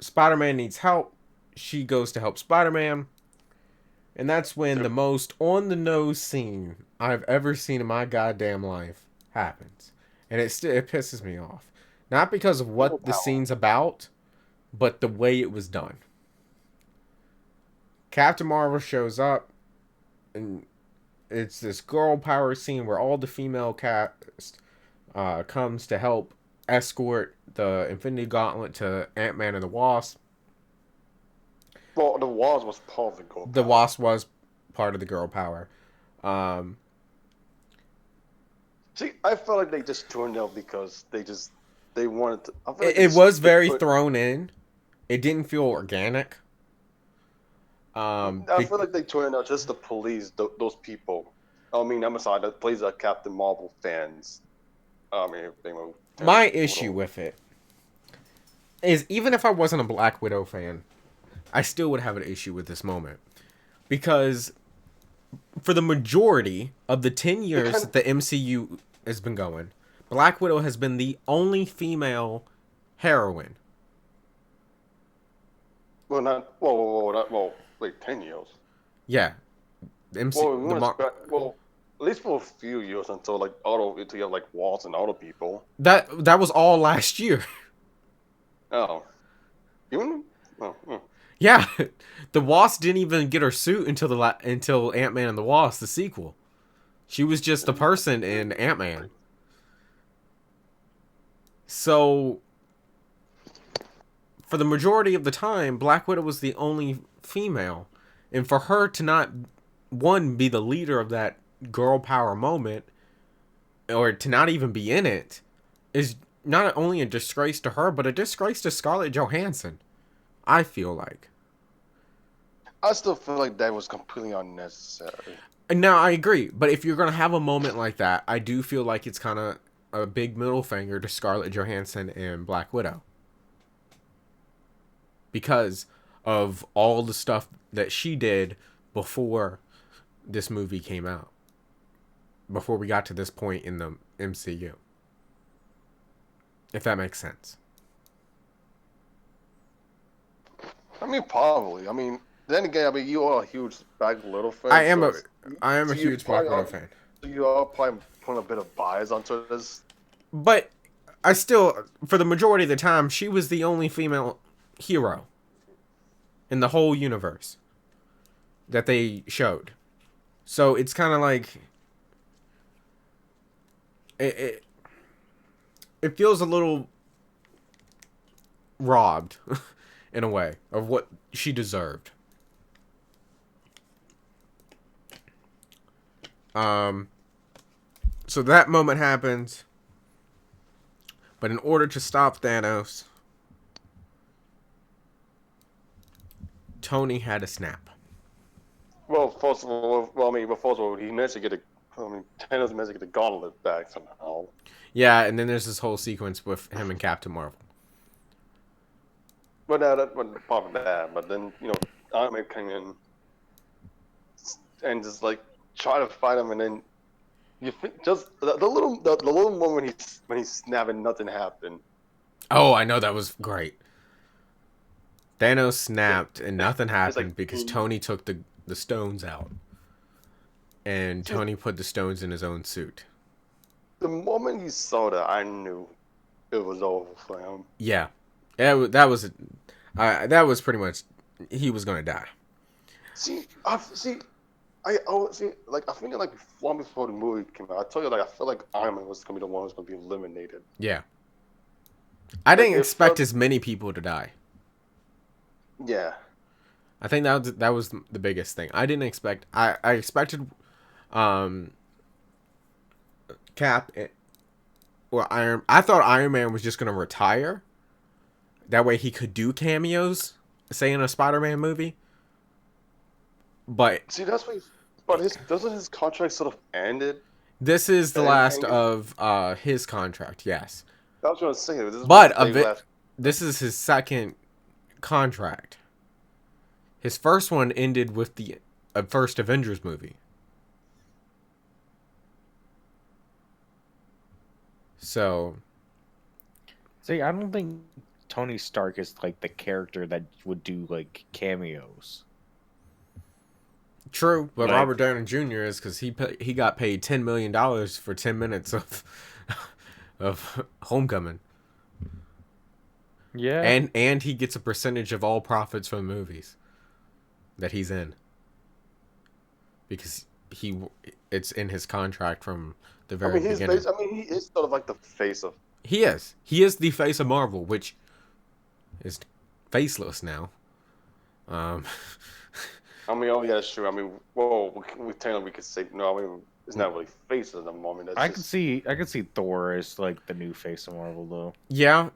B: Spider-Man needs help. She goes to help Spider-Man. And that's when the most on-the-nose scene I've ever seen in my goddamn life happens. And it pisses me off. Not because of
A: People
B: what the
A: power.
B: scene's about, but the way it was done. Captain Marvel shows up, and it's this girl power scene where all the female cast comes to help escort the Infinity Gauntlet to Ant-Man and the Wasp.
A: Well, the walls was part of the gold
B: The
A: power.
B: Wasp was part of the girl power. Um,
A: See, I felt like they just turned out because they wanted to. I feel like
B: it was very thrown in. It didn't feel organic.
A: I feel like they turned out just to police those people. I mean, I'm sorry, that plays Captain Marvel fans. I mean, they were
B: My issue with it is even if I wasn't a Black Widow fan, I still would have an issue with this moment. Because for the majority of the 10 years that the MCU has been going, Black Widow has been the only female heroine.
A: Well, not well, like 10 years.
B: Yeah. MC,
A: Well, we
B: the
A: want to
B: Mar-
A: spend at least for a few years until until you have like Waltz and other people.
B: that was all last year.
A: Oh, even Oh, hmm.
B: Yeah, the Wasp didn't even get her suit until until Ant-Man and the Wasp, the sequel. She was just a person in Ant-Man. So for the majority of the time, Black Widow was the only female, and for her to not one be the leader of that girl power moment, or to not even be in it, is not only a disgrace to her, but a disgrace to Scarlett Johansson. I feel like.
A: I still feel like that was completely unnecessary.
B: And now I agree, but if you're gonna have a moment like that, I do feel like it's kind of a big middle finger to Scarlett Johansson and Black Widow because of all the stuff that she did before this movie came out, before we got to this point in the MCU. If that makes sense.
A: I mean, probably. I mean, then again, I mean, you are a huge Black Widow
B: I
A: fan,
B: am
A: so
B: a I am a
A: you
B: huge Black
A: probably
B: Widow
A: are,
B: fan.
A: so you are probably putting a bit of bias onto this.
B: But I still, for the majority of the time, she was the only female hero in the whole universe that they showed. So it's kind of like it, it. It feels a little robbed, in a way, of what she deserved. Um. So that moment happens, but in order to stop Thanos, Tony had a snap.
A: Well, first of all, first of all, he managed to get Thanos managed to get the gauntlet back somehow.
B: Yeah, and then there's this whole sequence with him and Captain Marvel.
A: But that, but apart from that, but then Iron Man came in and just like try to fight him, and then just the little moment when he snapped and nothing happened.
B: Oh, I know, that was great. Thanos snapped and nothing
A: It's like
B: happened because Tony took the stones out. And
A: see,
B: Tony put the stones in his own suit.
A: the moment he saw that, I knew it was over for him.
B: Yeah. That was pretty much, he was going to die.
A: I feel like long before the movie came out, I told you like I felt like Iron Man was gonna be the one who's gonna be eliminated.
B: Yeah. I
A: Like
B: didn't
A: it
B: expect
A: felt,
B: as many people to die.
A: yeah.
B: I think that was the biggest thing. I didn't expect, I expected um Cap or I thought Iron Man was just going to retire. That way he could do cameos, say in a Spider-Man movie. But
A: See, that's what. But his doesn't his contract sort of ended?
B: this is the
A: And,
B: last
A: and
B: of his contract, yes.
A: that's what I was saying. This was
B: But
A: the last.
B: this is his second contract. His first one ended with the first Avengers movie. So,
C: See, I don't think Tony Stark is like the character that would do like cameos.
B: true, but
C: Like,
B: Robert Downey Jr. is because he got paid $10 million for 10 minutes of of Homecoming,
C: yeah,
B: and he gets a percentage of all profits from movies that he's in because it's in his contract from the
A: I
B: very
A: mean,
B: beginning.
A: he is sort of like the face of.
B: He is the face of Marvel, which is faceless now. Um,
A: I mean, oh yeah, sure. I mean, well, technically we could say no. I mean, it's not really faces at the moment. That's just.
C: I could see Thor as like the new face of Marvel though.
B: yeah,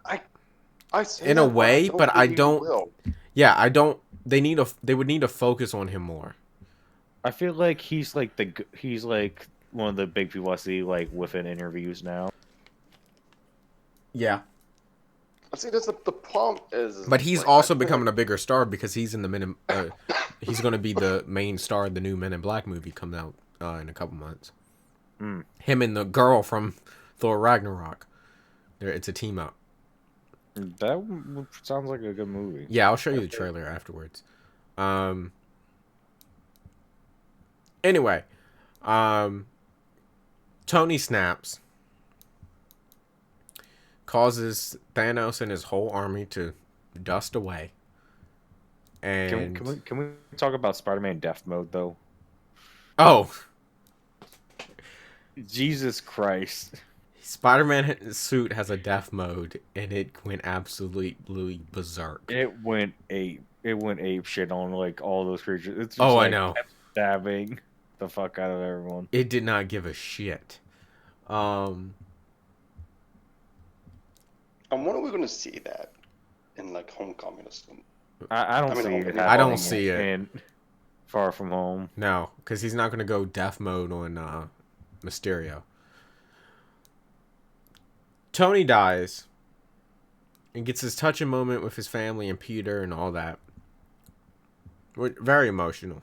A: I say
B: in a
A: that, but I
B: way,
A: don't
B: but I
A: think he
B: don't.
A: will.
B: Yeah, I don't. They would need to focus on him more.
C: I feel like he's like one of the big people I see like within interviews now.
B: Yeah,
A: See, that's the problem
B: but he's
A: like I
B: also
A: feel like
B: becoming a bigger star because he's in the he's going to be the main star of the new Men in Black movie coming out in a couple months.
C: Mm.
B: Him and the girl from Thor Ragnarok. It's a team up.
C: Sounds like a good movie.
B: Yeah, I'll show you
A: I
B: the
A: think
B: trailer afterwards. Anyway, um, Tony snaps, causes Thanos and his whole army to dust away, And
C: can we talk about Spider-Man Death Mode though?
B: oh,
C: Jesus Christ!
B: Spider-Man suit has a death mode, and it went absolutely berserk.
C: It went ape shit on like all those creatures. It's just
B: Oh, I
C: like
B: know.
C: kept stabbing the fuck out of everyone.
B: It did not give a shit. Um,
A: And when are we gonna see that in like Homecoming or something?
C: I don't
A: I mean,
C: see it
B: I don't
C: happening
B: see it.
C: in Far From Home.
B: No, because he's not going to go death mode on Mysterio. Tony dies and gets his touching moment with his family and Peter and all that. Very emotional.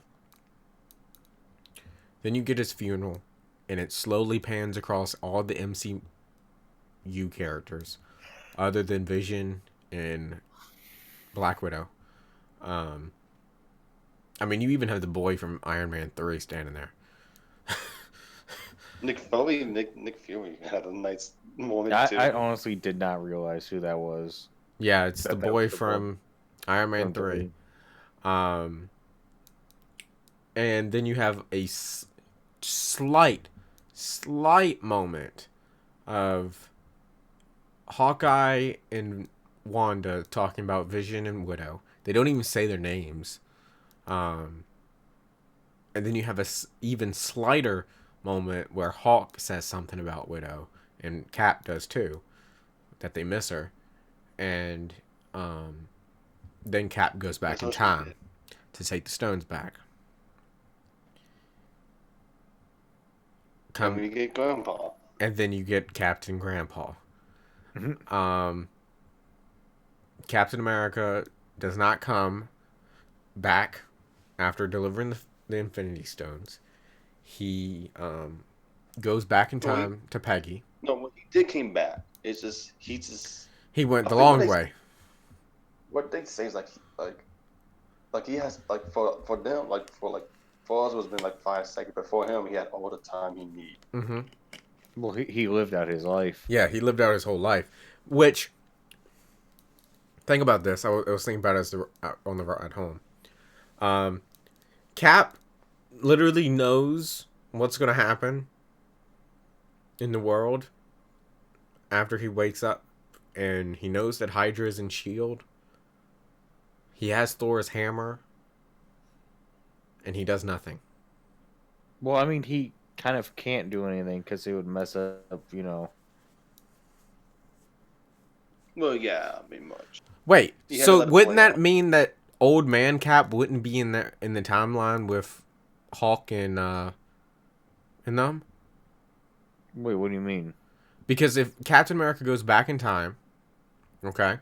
B: Then you get his funeral, and it slowly pans across all the MCU characters, other than Vision and Black Widow. Um, I mean, you even have the boy from Iron Man 3 standing there.
A: Nick Fury had a nice moment
C: I
A: too.
C: honestly did not realize who that was.
B: Yeah, it's the
C: That
B: boy
C: was the boy
B: from Iron Man
C: from
B: 3.
C: 3.
B: Um, and then you have a slight moment of Hawkeye and Wanda talking about Vision and Widow. They don't even say their names. And then you have a even slighter moment where Hawk says something about Widow, and Cap does too, that they miss her. And then Cap goes back
A: That's
B: in
A: what she
B: time
A: did.
B: to take the stones back.
A: And we get Grandpa.
B: And then you get Captain Grandpa.
C: Mhm.
B: Captain America does not come back after delivering the Infinity Stones. He goes back in
A: No,
B: time to Peggy.
A: when he did came back, it's just he just.
B: He went
A: I
B: the
A: think
B: long way.
A: what they say is like he has like for them for us it was been like 5 seconds, but for him he had all the time he need.
B: Hmm.
C: Well, he lived out his life.
B: Yeah, he lived out his whole life. Which, think about this. I was thinking about it on the at home. Cap literally knows what's going to happen in the world after he wakes up, and he knows that Hydra is in Shield. He has Thor's hammer, and he does nothing.
C: Well, I mean, he kind of can't do anything because it would mess up,
A: Well, yeah, I mean much.
B: Wait,
A: He had to
B: so
A: let it
B: wouldn't
A: play
B: that
A: out.
B: mean that old man Cap wouldn't be in the timeline with Hawk and them?
C: Wait, what do you mean?
B: Because if Captain America goes back in time, okay.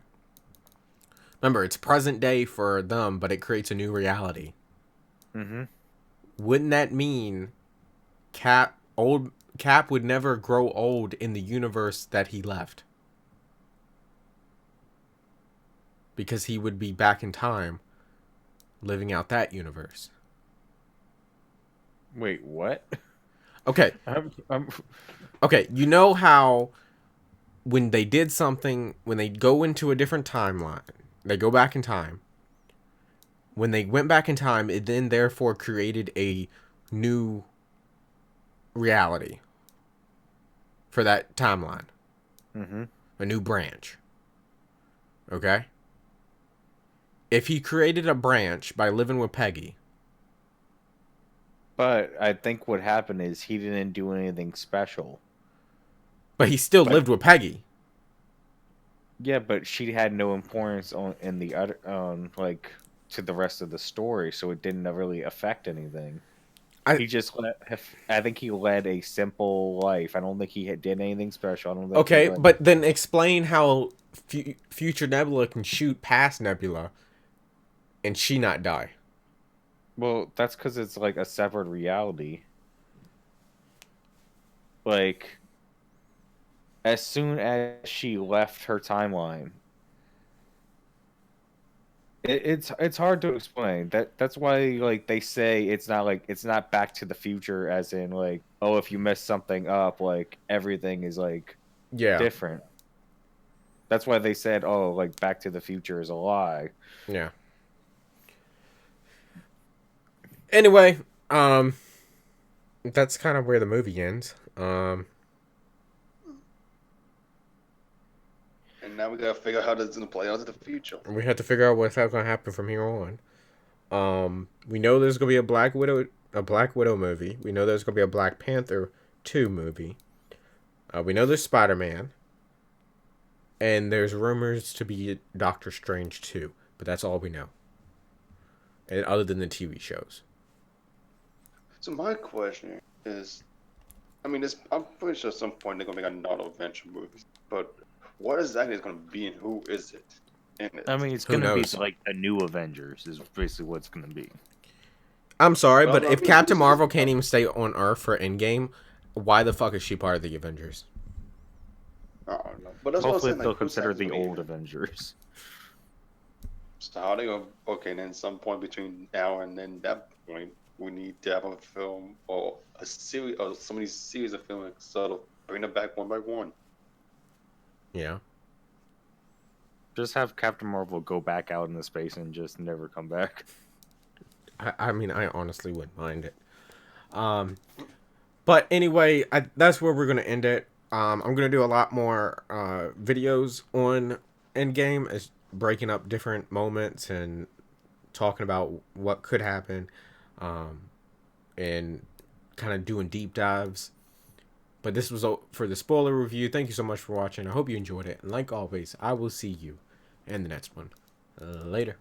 B: Remember, it's present day for them, but it creates a new reality.
C: Mm-hmm.
B: Wouldn't that mean old Cap would never grow old in the universe that he left? Because he would be back in time living out that universe.
C: Wait, what?
B: Okay.
C: I'm...
B: Okay, you know how when they did something, when they go into a different timeline, they go back in time. When they went back in time, it then therefore created a new reality for that timeline,
C: Mm-hmm.
B: a new branch. Okay? If he created a branch by living with Peggy,
C: But I think what happened is he didn't do anything special.
B: but he still
C: But
B: lived with Peggy.
C: yeah, but she had no importance in the other like to the rest of the story, so it didn't really affect anything.
B: I
C: He just I think he led a simple life. I don't think he did anything special. I don't think he
B: Okay,
C: like.
B: but then explain how future Nebula can shoot past Nebula and she not die.
C: Well, that's because it's like a severed reality. Like as soon as she left her timeline, it's hard to explain. That's why like they say it's not Back to the Future as in like, oh, if you mess something up, like everything is like
B: Yeah,
C: different. That's why they said, oh, like Back to the Future is a lie.
B: yeah. Anyway, that's kind of where the movie ends.
A: And now we gotta figure out how this is gonna play out in the future.
B: We have to figure out what's going to happen from here on. We know there's going to be a Black Widow movie. We know there's going to be a Black Panther 2 movie. We know there's Spider-Man. And there's rumors to be Doctor Strange 2. But that's all we know. And other than the TV shows.
A: So my question is, I mean, I'm pretty sure at some point they're gonna make another Avenger movie, but what exactly is gonna be and who is it in it?
C: I mean, it's
B: Who
C: gonna be
B: knows?
C: like a new Avengers is basically what it's gonna be.
B: I'm sorry,
A: Well,
B: but
A: no,
B: if
A: who's
B: Captain
A: this?
B: Marvel can't even stay on Earth for Endgame, why the fuck is she part of the Avengers?
A: I don't know, but that's what I'm
C: Hopefully,
A: saying.
C: they'll
A: Like, who's
C: consider the
A: actually gonna
C: old
A: be in it?
C: Avengers.
A: So how they gonna? Okay, then some point between now and then that point, we need to have a film or a series or some of these series of films sort of bring them back one by one.
B: Yeah.
C: Just have Captain Marvel go back out into space and just never come back.
B: I mean, I honestly wouldn't mind it. But anyway, that's where we're going to end it. I'm going to do a lot more videos on Endgame, as breaking up different moments and talking about what could happen, and kind of doing deep dives. But this was for the spoiler review. Thank you so much for watching. I hope you enjoyed it. And like always, I will see you in the next one. Later.